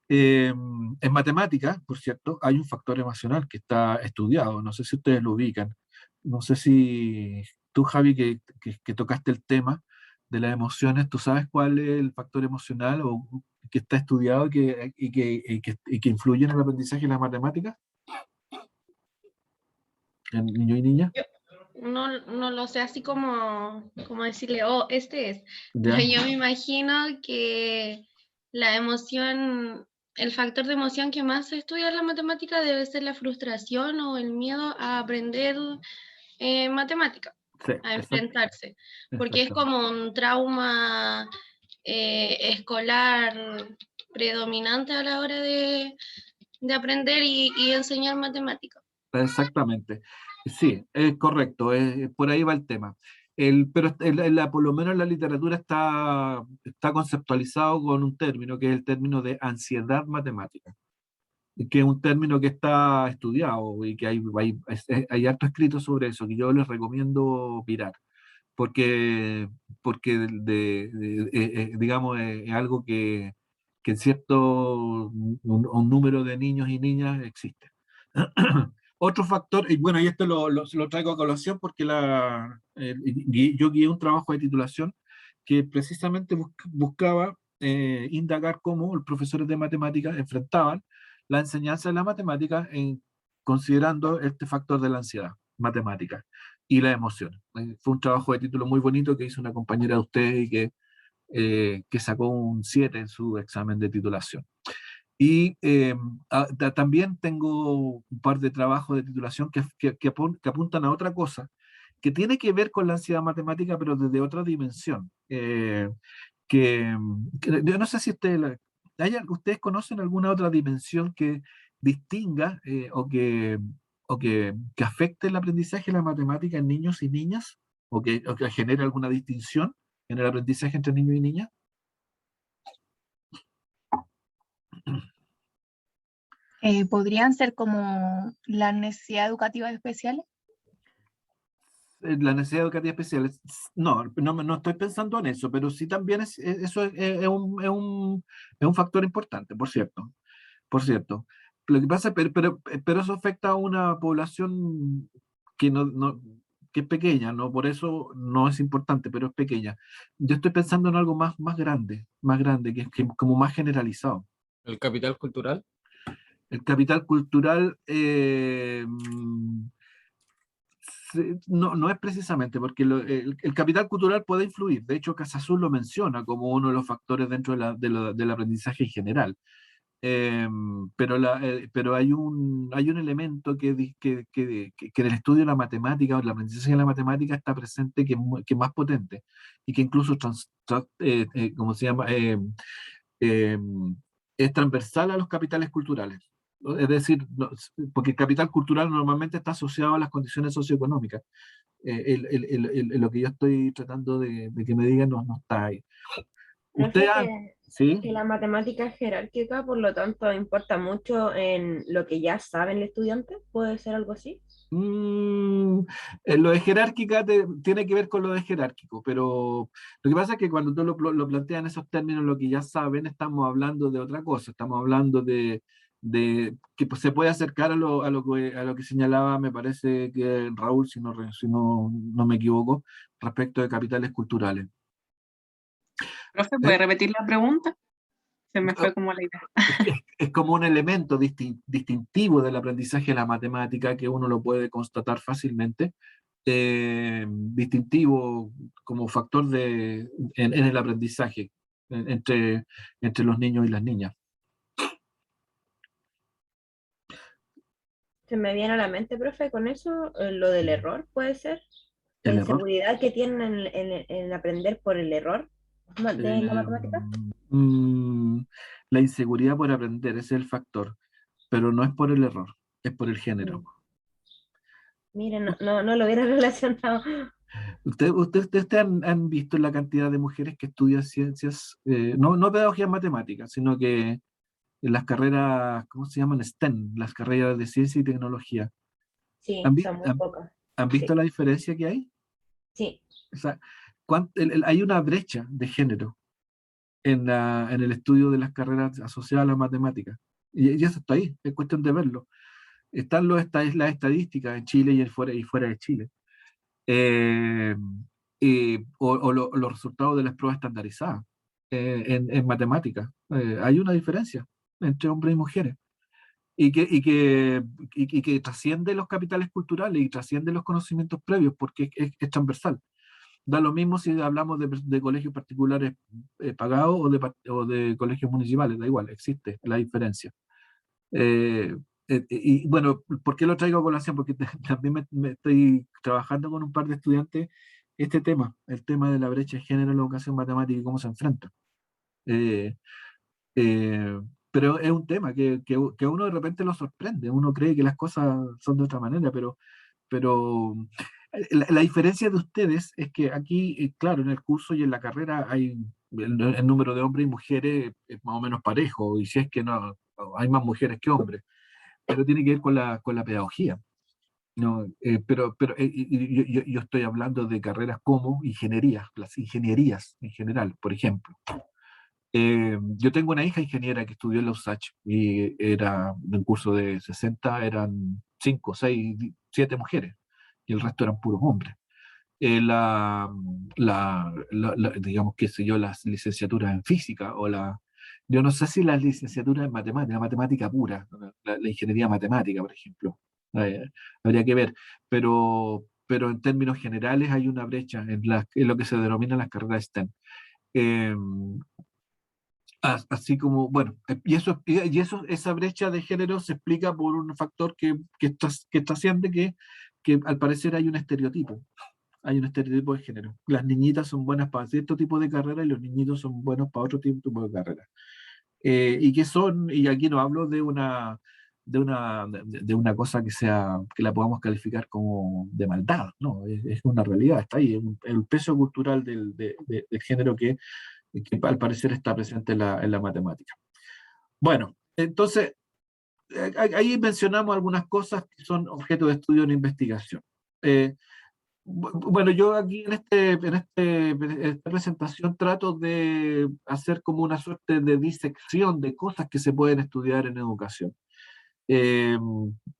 En matemática, por cierto, hay un factor emocional que está estudiado, no sé si ustedes lo ubican, no sé si tú, Javi, que tocaste el tema de las emociones, ¿tú sabes cuál es el factor emocional o que está estudiado y que influye en el aprendizaje de las matemáticas en niños y niñas? Yo no lo sé así como decirle, oh, este es. Pero ¿Ya? yo me imagino que la emoción, el factor de emoción que más se estudia en la matemática debe ser la frustración o el miedo a aprender matemática, Sí, a enfrentarse, porque es exactamente. como un trauma escolar predominante a la hora de aprender y enseñar matemática. Exactamente. Sí, es correcto, por ahí va el tema. Pero por lo menos en la literatura está conceptualizado con un término, que es el término de ansiedad matemática, y que es un término que está estudiado y que hay harto escrito sobre eso, que yo les recomiendo mirar, porque digamos, es algo que en cierto un número de niños y niñas existe. Otro factor, y bueno, y esto lo traigo a colación porque yo guié un trabajo de titulación que precisamente buscaba indagar cómo los profesores de matemáticas enfrentaban la enseñanza de la matemática considerando este factor de la ansiedad matemática y la emoción. Fue un trabajo de título muy bonito que hizo una compañera de ustedes y que sacó un 7 en su examen de titulación. Y también tengo un par de trabajos de titulación que apuntan a otra cosa, que tiene que ver con la ansiedad matemática, pero desde otra dimensión. Yo no sé si ustedes conocen alguna otra dimensión que distinga o que afecte el aprendizaje de la matemática en niños y niñas, o que genere alguna distinción en el aprendizaje entre niños y niñas. ¿Podrían ser como las necesidades educativas especiales? La necesidad educativa especial, no estoy pensando en eso, pero sí también eso es un factor importante, por cierto, por cierto. Lo que pasa, pero eso afecta a una población que que es pequeña, ¿no? Por eso no es importante, pero es pequeña. Yo estoy pensando en algo más grande, que es como más generalizado. El capital cultural. El capital cultural, no es precisamente, porque el capital cultural puede influir. De hecho, Casasul lo menciona como uno de los factores dentro del aprendizaje en general. Pero hay un elemento que en el estudio de la matemática o el aprendizaje de la matemática está presente, que es más potente y que incluso ¿cómo se llama? Eh, es transversal a los capitales culturales. Es decir, porque el capital cultural normalmente está asociado a las condiciones socioeconómicas. Lo que yo estoy tratando de que me digan no está ahí. Usted, Profe, ¿sí? que la matemática es jerárquica, por lo tanto importa mucho en lo que ya sabe el estudiante, ¿puede ser algo así? Lo de jerárquica tiene que ver con lo de jerárquico, pero lo que pasa es que cuando tú lo planteas en esos términos, lo que ya saben, estamos hablando de otra cosa, estamos hablando de que pues, se puede acercar a lo que señalaba, me parece que Raúl, si no me equivoco, respecto de capitales culturales. Profe, ¿puede repetir la pregunta? Se me fue como la idea. Es como un elemento distintivo del aprendizaje de la matemática que uno lo puede constatar fácilmente, distintivo como factor en el aprendizaje entre los niños y las niñas. Se me viene a la mente, profe, con eso, lo del error, ¿puede ser? La ¿El error? inseguridad que tienen en aprender por el error de la Eh, matemática. mm, la inseguridad por aprender es el factor, pero no es por el error, es por el género. Miren, no lo hubiera relacionado. ¿Ustedes han visto la cantidad de mujeres que estudian ciencias, no pedagogía en matemáticas, sino que en las carreras, ¿cómo se llaman? STEM, las carreras de ciencia y tecnología? Sí, ¿Han, vi- son muy han- pocas. han visto Sí, la diferencia que hay? sí. O sea, hay una brecha de género en el estudio de las carreras asociadas a las matemáticas. Y eso está ahí, es cuestión de verlo. Están las estadísticas en Chile y fuera de Chile. Eh, o los resultados de las pruebas estandarizadas en matemáticas. Hay una diferencia entre hombres y mujeres y que trasciende los capitales culturales y trasciende los conocimientos previos porque es transversal. Da lo mismo si hablamos de colegios particulares pagados o de colegios municipales, da igual, existe la diferencia. Eh, y bueno, ¿por qué lo traigo a colación? Porque también me estoy trabajando con un par de estudiantes este tema, el tema de la brecha de género en la educación matemática y cómo se enfrenta. Eh, eh, pero es un tema que uno de repente lo sorprende, uno cree que las cosas son de otra manera, pero la diferencia de ustedes es que aquí, claro, en el curso y en la carrera el número de hombres y mujeres es más o menos parejo, y si es que no, hay más mujeres que hombres, pero tiene que ver con la pedagogía. No, yo estoy hablando de carreras como ingeniería, las ingenierías en general, por ejemplo. Yo tengo una hija ingeniera que estudió en la USACH y era de un curso de 60, eran 5, 6, 7 mujeres y el resto eran puros hombres. Digamos, qué sé yo, las licenciaturas en física yo no sé si las licenciaturas en matemática, la matemática pura, la ingeniería matemática, por ejemplo, eh, habría que ver, pero en términos generales hay una brecha en lo que se denomina las carreras STEM. Eh, Así como, bueno, esa brecha de género se explica por un factor que trasciende que al parecer hay un estereotipo de género. Las niñitas son buenas para cierto tipo de carrera y los niñitos son buenos para otro tipo de carrera. Y aquí no hablo de una cosa que la podamos calificar como de maldad, no, es una realidad, está ahí, el peso cultural del género que al parecer está presente en la matemática. Bueno, entonces, ahí mencionamos algunas cosas que son objeto de estudio en investigación. Bueno, yo aquí en esta presentación trato de hacer como una suerte de disección de cosas que se pueden estudiar en educación. Eh,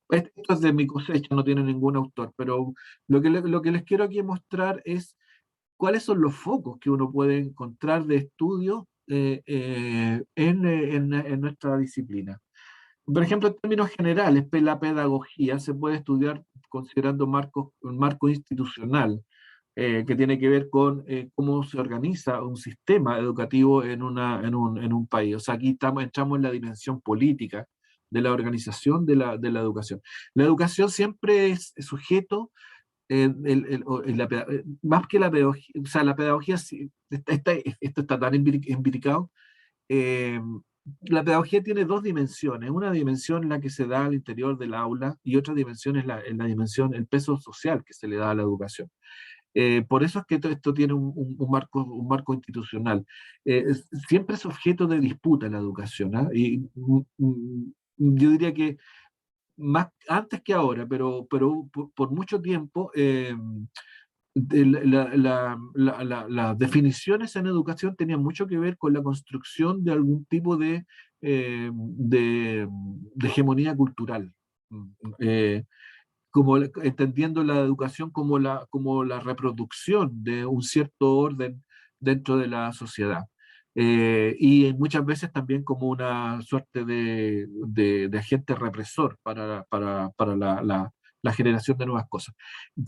Esto es de mi cosecha, no tiene ningún autor, pero lo que les quiero aquí mostrar es cuáles son los focos que uno puede encontrar de estudio en nuestra disciplina. Por ejemplo, en términos generales, la pedagogía se puede estudiar considerando un marco institucional que tiene que ver con cómo se organiza un sistema educativo en un país. O sea, aquí entramos en la dimensión política de la organización de la educación. La educación siempre es sujeto, más que la pedagogía, o sea, la pedagogía, esto está tan empiricado, eh, la pedagogía tiene dos dimensiones. Una dimensión en la que se da al interior del aula y otra dimensión es en la dimensión, el peso social que se le da a la educación. Por eso es que todo esto tiene un marco institucional. Siempre es objeto de disputa la educación, ¿ah? Yo diría que más antes que ahora, pero por mucho tiempo, las definiciones en educación tenían mucho que ver con la construcción de algún tipo de hegemonía cultural. Eh, Como entendiendo la educación como la reproducción de un cierto orden dentro de la sociedad. Y muchas veces también como una suerte de agente represor para la generación de nuevas cosas.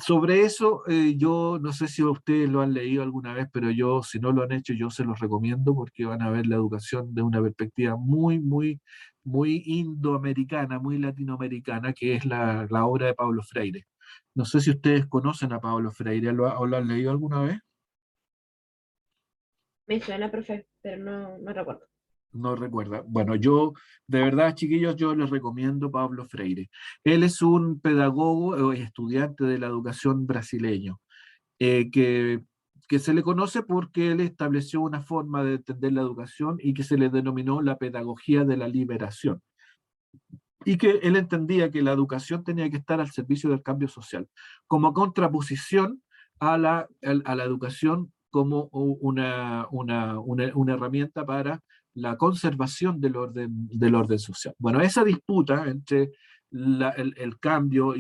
Sobre eso, yo no sé si ustedes lo han leído alguna vez, pero yo, si no lo han hecho, yo se los recomiendo porque van a ver la educación de una perspectiva muy indoamericana, muy latinoamericana, que es la obra de Pablo Freire. No sé si ustedes conocen a Pablo Freire, o lo han leído alguna vez? Me suena, profe, pero no recuerdo. No recuerda. Bueno, yo, de verdad, chiquillos, yo les recomiendo Pablo Freire. Él es un pedagogo, estudiante de la educación brasileño, eh, que, que se le conoce porque él estableció una forma de entender la educación y que se le denominó la pedagogía de la liberación. Y que él entendía que la educación tenía que estar al servicio del cambio social, como contraposición a la educación como una herramienta para la conservación del orden social. Bueno, esa disputa entre el cambio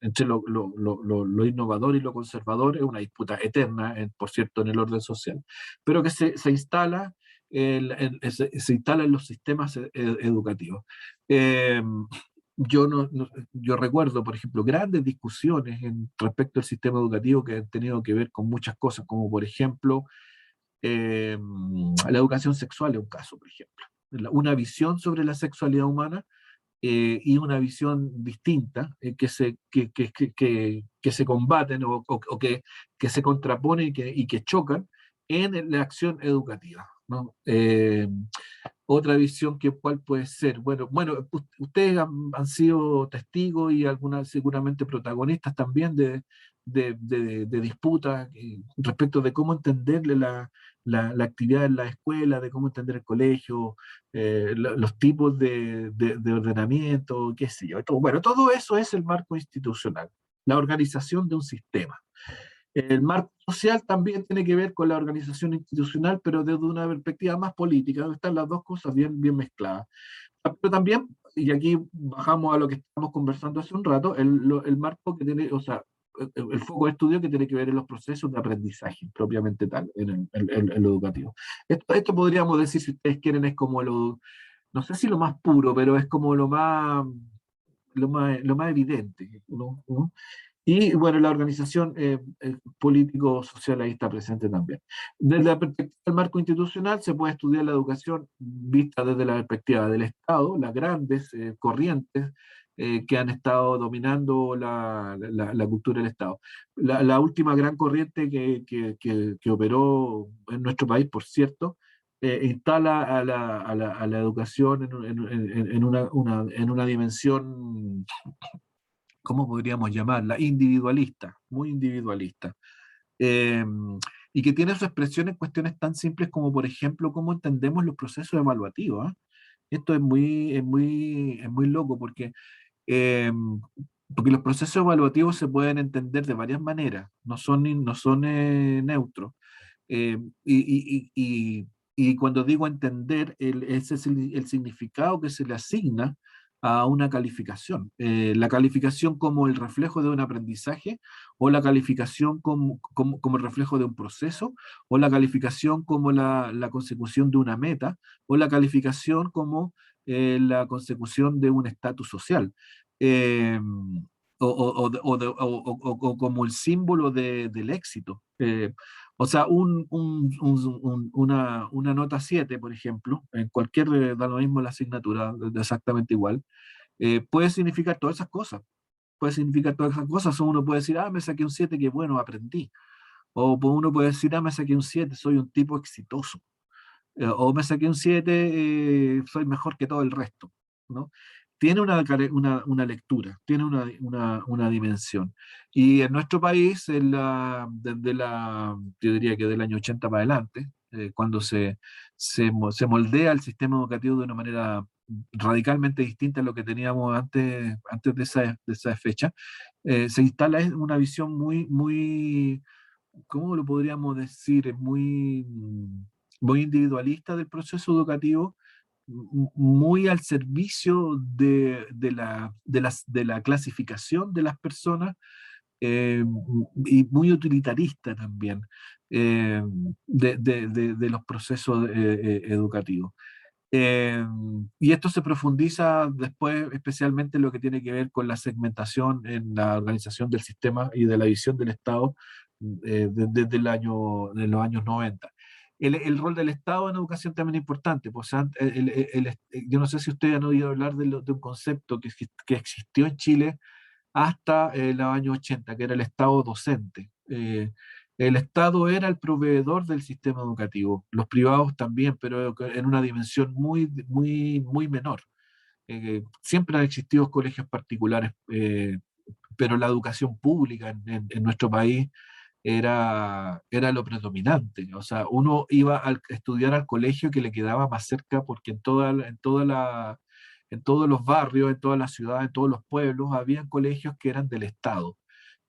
entre lo innovador y lo conservador es una disputa eterna, por cierto, en el orden social, pero que se instala se instala en los sistemas educativos. Eh, yo recuerdo, por ejemplo, grandes discusiones respecto al sistema educativo que han tenido que ver con muchas cosas, como por ejemplo eh, la educación sexual es un caso, por ejemplo. Una visión sobre la sexualidad humana y una visión distinta que se combaten que se contraponen y que chocan en la acción educativa, ¿no? Otra visión cuál puede ser. Bueno, ustedes han sido testigos y algunas seguramente protagonistas también de disputas respecto de cómo entenderle la actividad en la escuela, de cómo entender el colegio, los tipos de ordenamiento, qué sé yo. Bueno, todo eso es el marco institucional, la organización de un sistema. El marco social también tiene que ver con la organización institucional, pero desde una perspectiva más política, donde están las dos cosas bien mezcladas. Pero también, y aquí bajamos a lo que estamos conversando hace un rato, el marco que tiene, o sea, el foco de estudio que tiene que ver en los procesos de aprendizaje, propiamente tal, en lo educativo. Esto podríamos decir, si ustedes quieren, es como no sé si lo más puro, pero es como lo más evidente, ¿no? Y bueno, la organización político-social ahí está presente también. Desde la perspectiva del marco institucional se puede estudiar la educación vista desde la perspectiva del Estado, las grandes corrientes que han estado dominando la cultura del Estado. La última gran corriente que operó en nuestro país, por cierto, instala a la educación en una dimensión, ¿cómo podríamos llamarla? Individualista, muy individualista. Eh, y que tiene su expresión en cuestiones tan simples como, por ejemplo, cómo entendemos los procesos evaluativos, ¿eh? Esto es muy loco porque eh, porque los procesos evaluativos se pueden entender de varias maneras, no son neutros. Eh, y, y cuando digo entender, ese es el significado que se le asigna a una calificación. La calificación como el reflejo de un aprendizaje, o la calificación como el reflejo de un proceso, o la calificación como la consecución de una meta, o la calificación como la consecución de un estatus social. Eh, o como el símbolo del éxito. O sea, una nota 7, por ejemplo, en cualquier, da lo mismo la asignatura, exactamente igual, puede significar todas esas cosas. Puede significar todas esas cosas. Uno puede decir, me saqué un 7, qué bueno, aprendí. O uno puede decir, me saqué un 7, soy un tipo exitoso. O me saqué un 7, soy mejor que todo el resto, ¿no? Tiene una lectura, tiene una dimensión. Y en nuestro país, desde yo diría que del año 80 para adelante, cuando se moldea el sistema educativo de una manera radicalmente distinta a lo que teníamos antes de esa fecha, se instala una visión muy, ¿cómo lo podríamos decir? Es muy individualista del proceso educativo, muy al servicio de la clasificación de las personas, y muy utilitarista también, de los procesos educativos. Eh, y esto se profundiza después, especialmente en lo que tiene que ver con la segmentación en la organización del sistema y de la visión del Estado, desde de los años 90. El rol del Estado en educación también es importante. Pues, yo no sé si ustedes han oído hablar de un concepto que existió en Chile hasta los años 80, que era el Estado docente. El Estado era el proveedor del sistema educativo, los privados también, pero en una dimensión muy menor. Siempre han existido colegios particulares, pero la educación pública en nuestro país era lo predominante. O sea, uno iba a estudiar al colegio que le quedaba más cerca, porque en todos los barrios, en todas las ciudades, en todos los pueblos, había colegios que eran del Estado.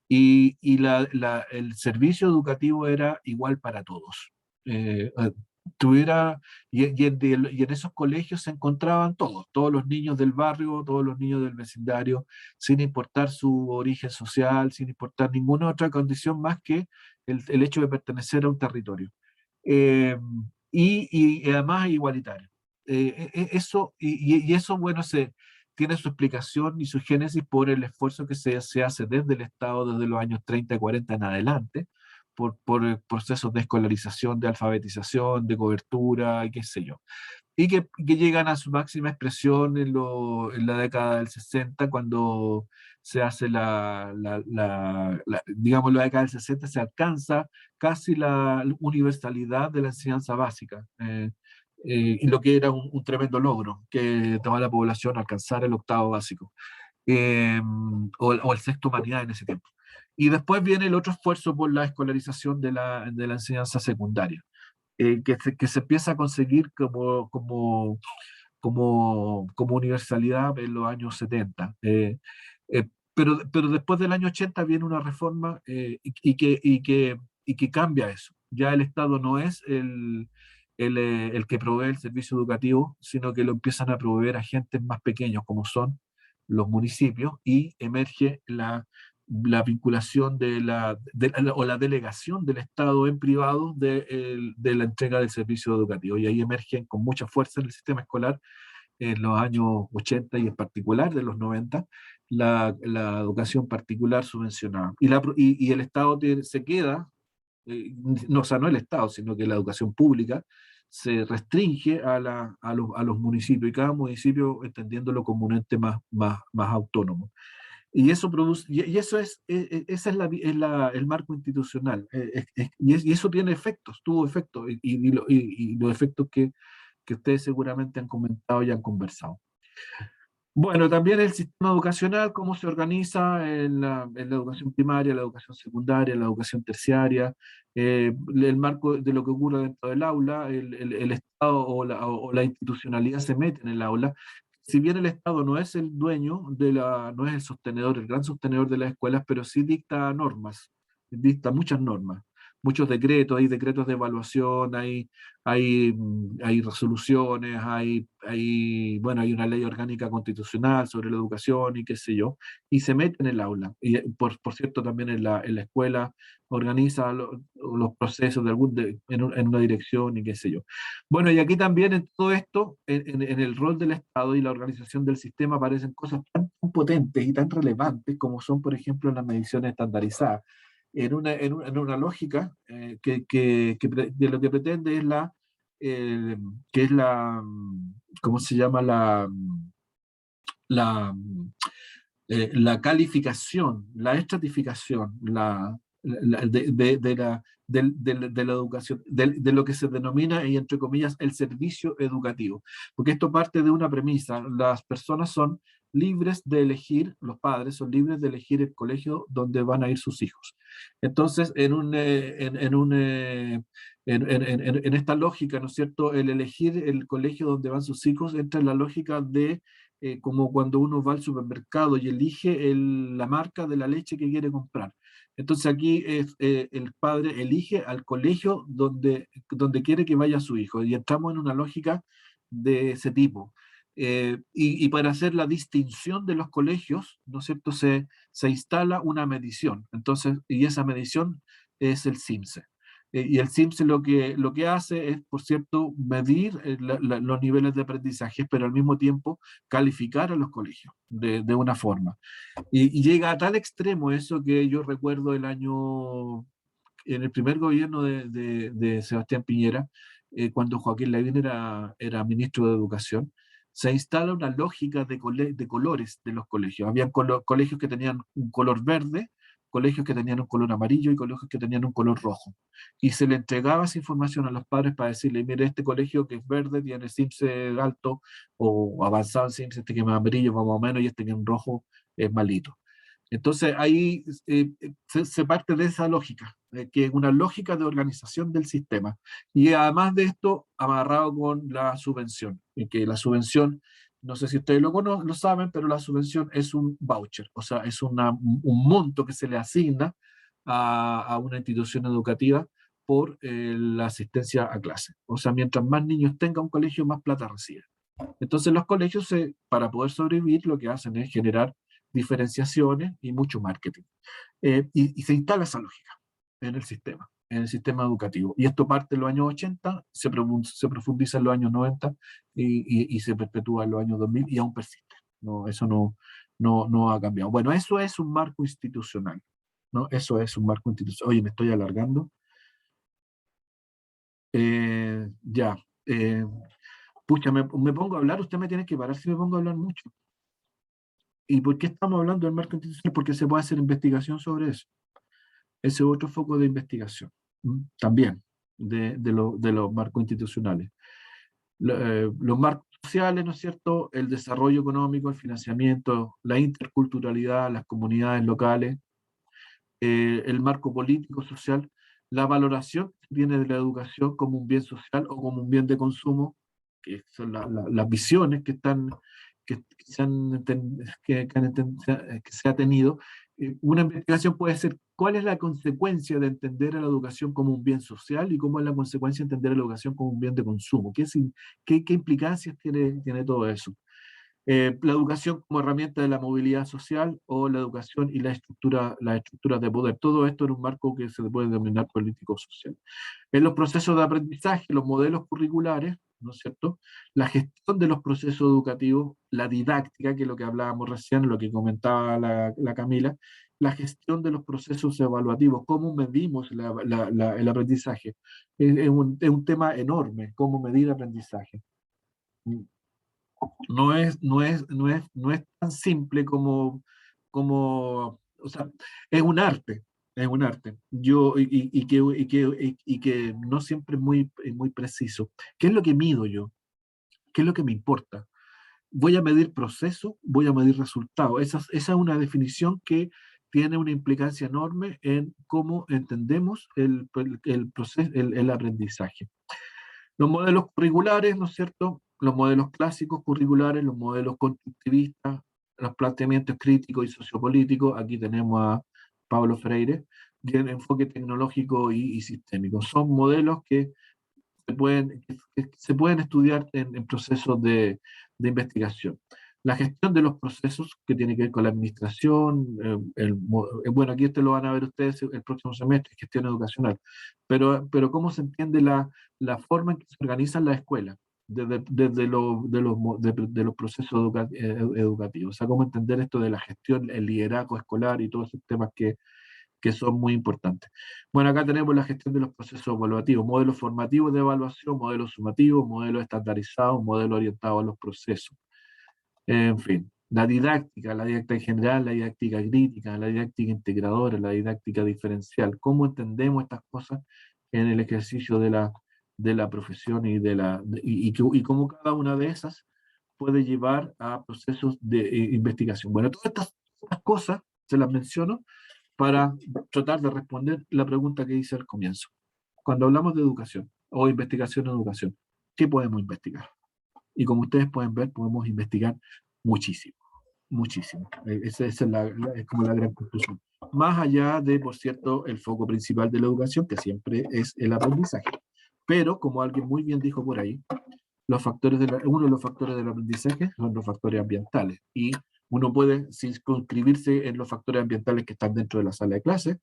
Y el servicio educativo era igual para todos. Tuviera, y en esos colegios se encontraban todos los niños del barrio, todos los niños del vecindario, sin importar su origen social, sin importar ninguna otra condición más que el hecho de pertenecer a un territorio. Eh, y además igualitario. Eso, y eso, bueno, tiene su explicación y su génesis por el esfuerzo que se hace desde el Estado desde los años 30 y 40 en adelante, por procesos de escolarización, de alfabetización, de cobertura, y qué sé yo. Y que llegan a su máxima expresión en la década del 60, cuando se hace digamos, la década del 60 se alcanza casi la universalidad de la enseñanza básica. Y lo que era un tremendo logro, que toda la población alcanzara el octavo básico, o el sexto humanidad en ese tiempo. Y después viene el otro esfuerzo por la escolarización de la enseñanza secundaria, que se empieza a conseguir como universalidad en los años 70. Pero después del año 80 viene una reforma, y que cambia eso. Ya el Estado no es el que provee el servicio educativo, sino que lo empiezan a proveer agentes más pequeños, como son los municipios, y emerge la vinculación o la delegación del Estado en privado de la entrega del servicio educativo. Y ahí emergen con mucha fuerza en el sistema escolar, en los años 80 y en particular de los 90, la educación particular subvencionada. Y el Estado se queda, no, o sea, no el Estado, sino que la educación pública se restringe a los municipios, y cada municipio entendiéndolo como un ente más autónomo. Y eso produce, y eso ese es el marco institucional. Y eso tiene efectos, tuvo efectos, y los efectos que ustedes seguramente han comentado y han conversado. Bueno, también el sistema educacional, cómo se organiza en la educación primaria, la educación secundaria, la educación terciaria, el marco de lo que ocurre dentro del aula, el Estado o la institucionalidad se mete en el aula, si bien el Estado no es el dueño no es el sostenedor, el gran sostenedor de las escuelas, pero sí dicta normas, dicta muchas normas, muchos decretos, hay decretos de evaluación, hay resoluciones, bueno, hay una ley orgánica constitucional sobre la educación y qué sé yo, y se mete en el aula. Y por cierto, también en la escuela organiza los procesos en una dirección y qué sé yo. Bueno, y aquí también en todo esto, en el rol del Estado y la organización del sistema aparecen cosas tan potentes y tan relevantes como son, por ejemplo, las mediciones estandarizadas. En una lógica de lo que pretende es que es ¿cómo se llama? La, la calificación, la estratificación, de la educación, de lo que se denomina, y entre comillas, el servicio educativo. Porque esto parte de una premisa: las personas son libres de elegir, los padres son libres de elegir el colegio donde van a ir sus hijos. Entonces, en esta lógica, ¿no es cierto?, el elegir el colegio donde van sus hijos entra en la lógica de como cuando uno va al supermercado y elige la marca de la leche que quiere comprar. Entonces aquí el padre elige al colegio donde quiere que vaya su hijo, y entramos en una lógica de ese tipo. Y para hacer la distinción de los colegios, ¿no es cierto?, se instala una medición. Entonces, y esa medición es el CIMSE. Y el CIMSE lo que hace es, por cierto, medir los niveles de aprendizaje, pero al mismo tiempo calificar a los colegios de una forma. Y llega a tal extremo eso que yo recuerdo en el primer gobierno de Sebastián Piñera, cuando Joaquín Lavín era ministro de Educación, se instala una lógica de colores de los colegios. Había colegios que tenían un color verde, colegios que tenían un color amarillo y colegios que tenían un color rojo. Y se le entregaba esa información a los padres para decirle: mire, este colegio que es verde tiene CIMSE alto o avanzado en CIMSE, este que es más amarillo va más o menos, y este que es rojo es malito. Entonces ahí se parte de esa lógica, que es una lógica de organización del sistema. Y además de esto, amarrado con la subvención, en que la subvención, no sé si ustedes lo saben, pero la subvención es un voucher, o sea, es un monto que se le asigna a una institución educativa por la asistencia a clase. O sea, mientras más niños tenga un colegio, más plata recibe. Entonces los colegios, para poder sobrevivir, lo que hacen es generar diferenciaciones y mucho marketing. Y se instala esa lógica en el sistema educativo. Y esto parte en los años 80, se profundiza en los años 90 y se perpetúa en los años 2000 y aún persiste. No, eso no ha cambiado. Bueno, eso es un marco institucional, ¿no? Eso es un marco institucional. Oye, me estoy alargando. Ya. Pucha, me pongo a hablar, usted me tiene que parar si me pongo a hablar mucho. ¿Y por qué estamos hablando del marco institucional? Porque se puede hacer investigación sobre eso. Ese es otro foco de investigación, también, de los marcos institucionales. Los marcos sociales, ¿no es cierto?, el desarrollo económico, el financiamiento, la interculturalidad, las comunidades locales, el marco político, social, la valoración que viene de la educación como un bien social o como un bien de consumo, que son las visiones que se ha tenido. Una investigación puede ser cuál es la consecuencia de entender a la educación como un bien social y cómo es la consecuencia de entender a la educación como un bien de consumo. ¿Qué implicancias tiene todo eso? La educación como herramienta de la movilidad social, o la educación y las estructuras de poder. Todo esto en un marco que se puede denominar político-social. En los procesos de aprendizaje, los modelos curriculares, ¿no es cierto?, la gestión de los procesos educativos, la didáctica, que es lo que hablábamos recién, lo que comentaba la Camila, la gestión de los procesos evaluativos, cómo medimos el aprendizaje. Es un tema enorme, cómo medir aprendizaje. No es tan simple o sea, es un arte. Que no siempre es muy preciso. ¿Qué es lo que mido yo? ¿Qué es lo que me importa? ¿Voy a medir proceso? ¿Voy a medir resultado? Esa es una definición que tiene una implicancia enorme en cómo entendemos el proceso, el aprendizaje. Los modelos curriculares, ¿no es cierto?, los modelos clásicos curriculares, los modelos constructivistas, los planteamientos críticos y sociopolíticos. Aquí tenemos a Pablo Freire, y el enfoque tecnológico y sistémico. Son modelos que se pueden estudiar en procesos de investigación. La gestión de los procesos, que tiene que ver con la administración, bueno, aquí lo van a ver ustedes el próximo semestre, gestión educacional, pero cómo se entiende la forma en que se organizan las escuelas, desde los procesos educativos, o sea, cómo entender esto de la gestión, el liderazgo escolar y todos esos temas que son muy importantes. Bueno, acá tenemos la gestión de los procesos evaluativos, modelos formativos de evaluación, modelos sumativos, modelos estandarizados, modelos orientados a los procesos. En fin, la didáctica en general, la didáctica crítica, la didáctica integradora, la didáctica diferencial, cómo entendemos estas cosas en el ejercicio de la profesión y cómo cada una de esas puede llevar a procesos de investigación. Bueno, todas estas cosas se las menciono para tratar de responder la pregunta que hice al comienzo. Cuando hablamos de educación o investigación en educación, ¿qué podemos investigar? Y como ustedes pueden ver, podemos investigar muchísimo, muchísimo. Esa es es como la gran conclusión. Más allá de, por cierto, el foco principal de la educación, que siempre es el aprendizaje. Pero, como alguien muy bien dijo por ahí, uno de los factores del aprendizaje son los factores ambientales. Y uno puede circunscribirse en los factores ambientales que están dentro de la sala de clase,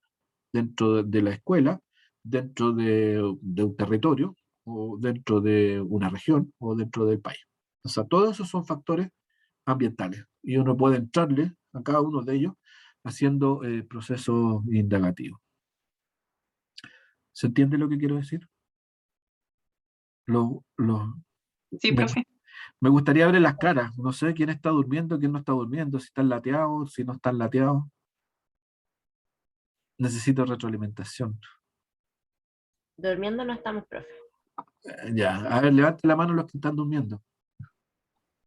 dentro de la escuela, dentro de un territorio, o dentro de una región, o dentro del país. O sea, todos esos son factores ambientales, y uno puede entrarle a cada uno de ellos haciendo procesos indagativos. ¿Se entiende lo que quiero decir? Sí, Me, profe. me gustaría ver las caras. No sé quién está durmiendo, quién no está durmiendo, si están lateados, si no están lateados. Necesito retroalimentación. Durmiendo no estamos, profe. Ya, a ver, levante la mano los que están durmiendo.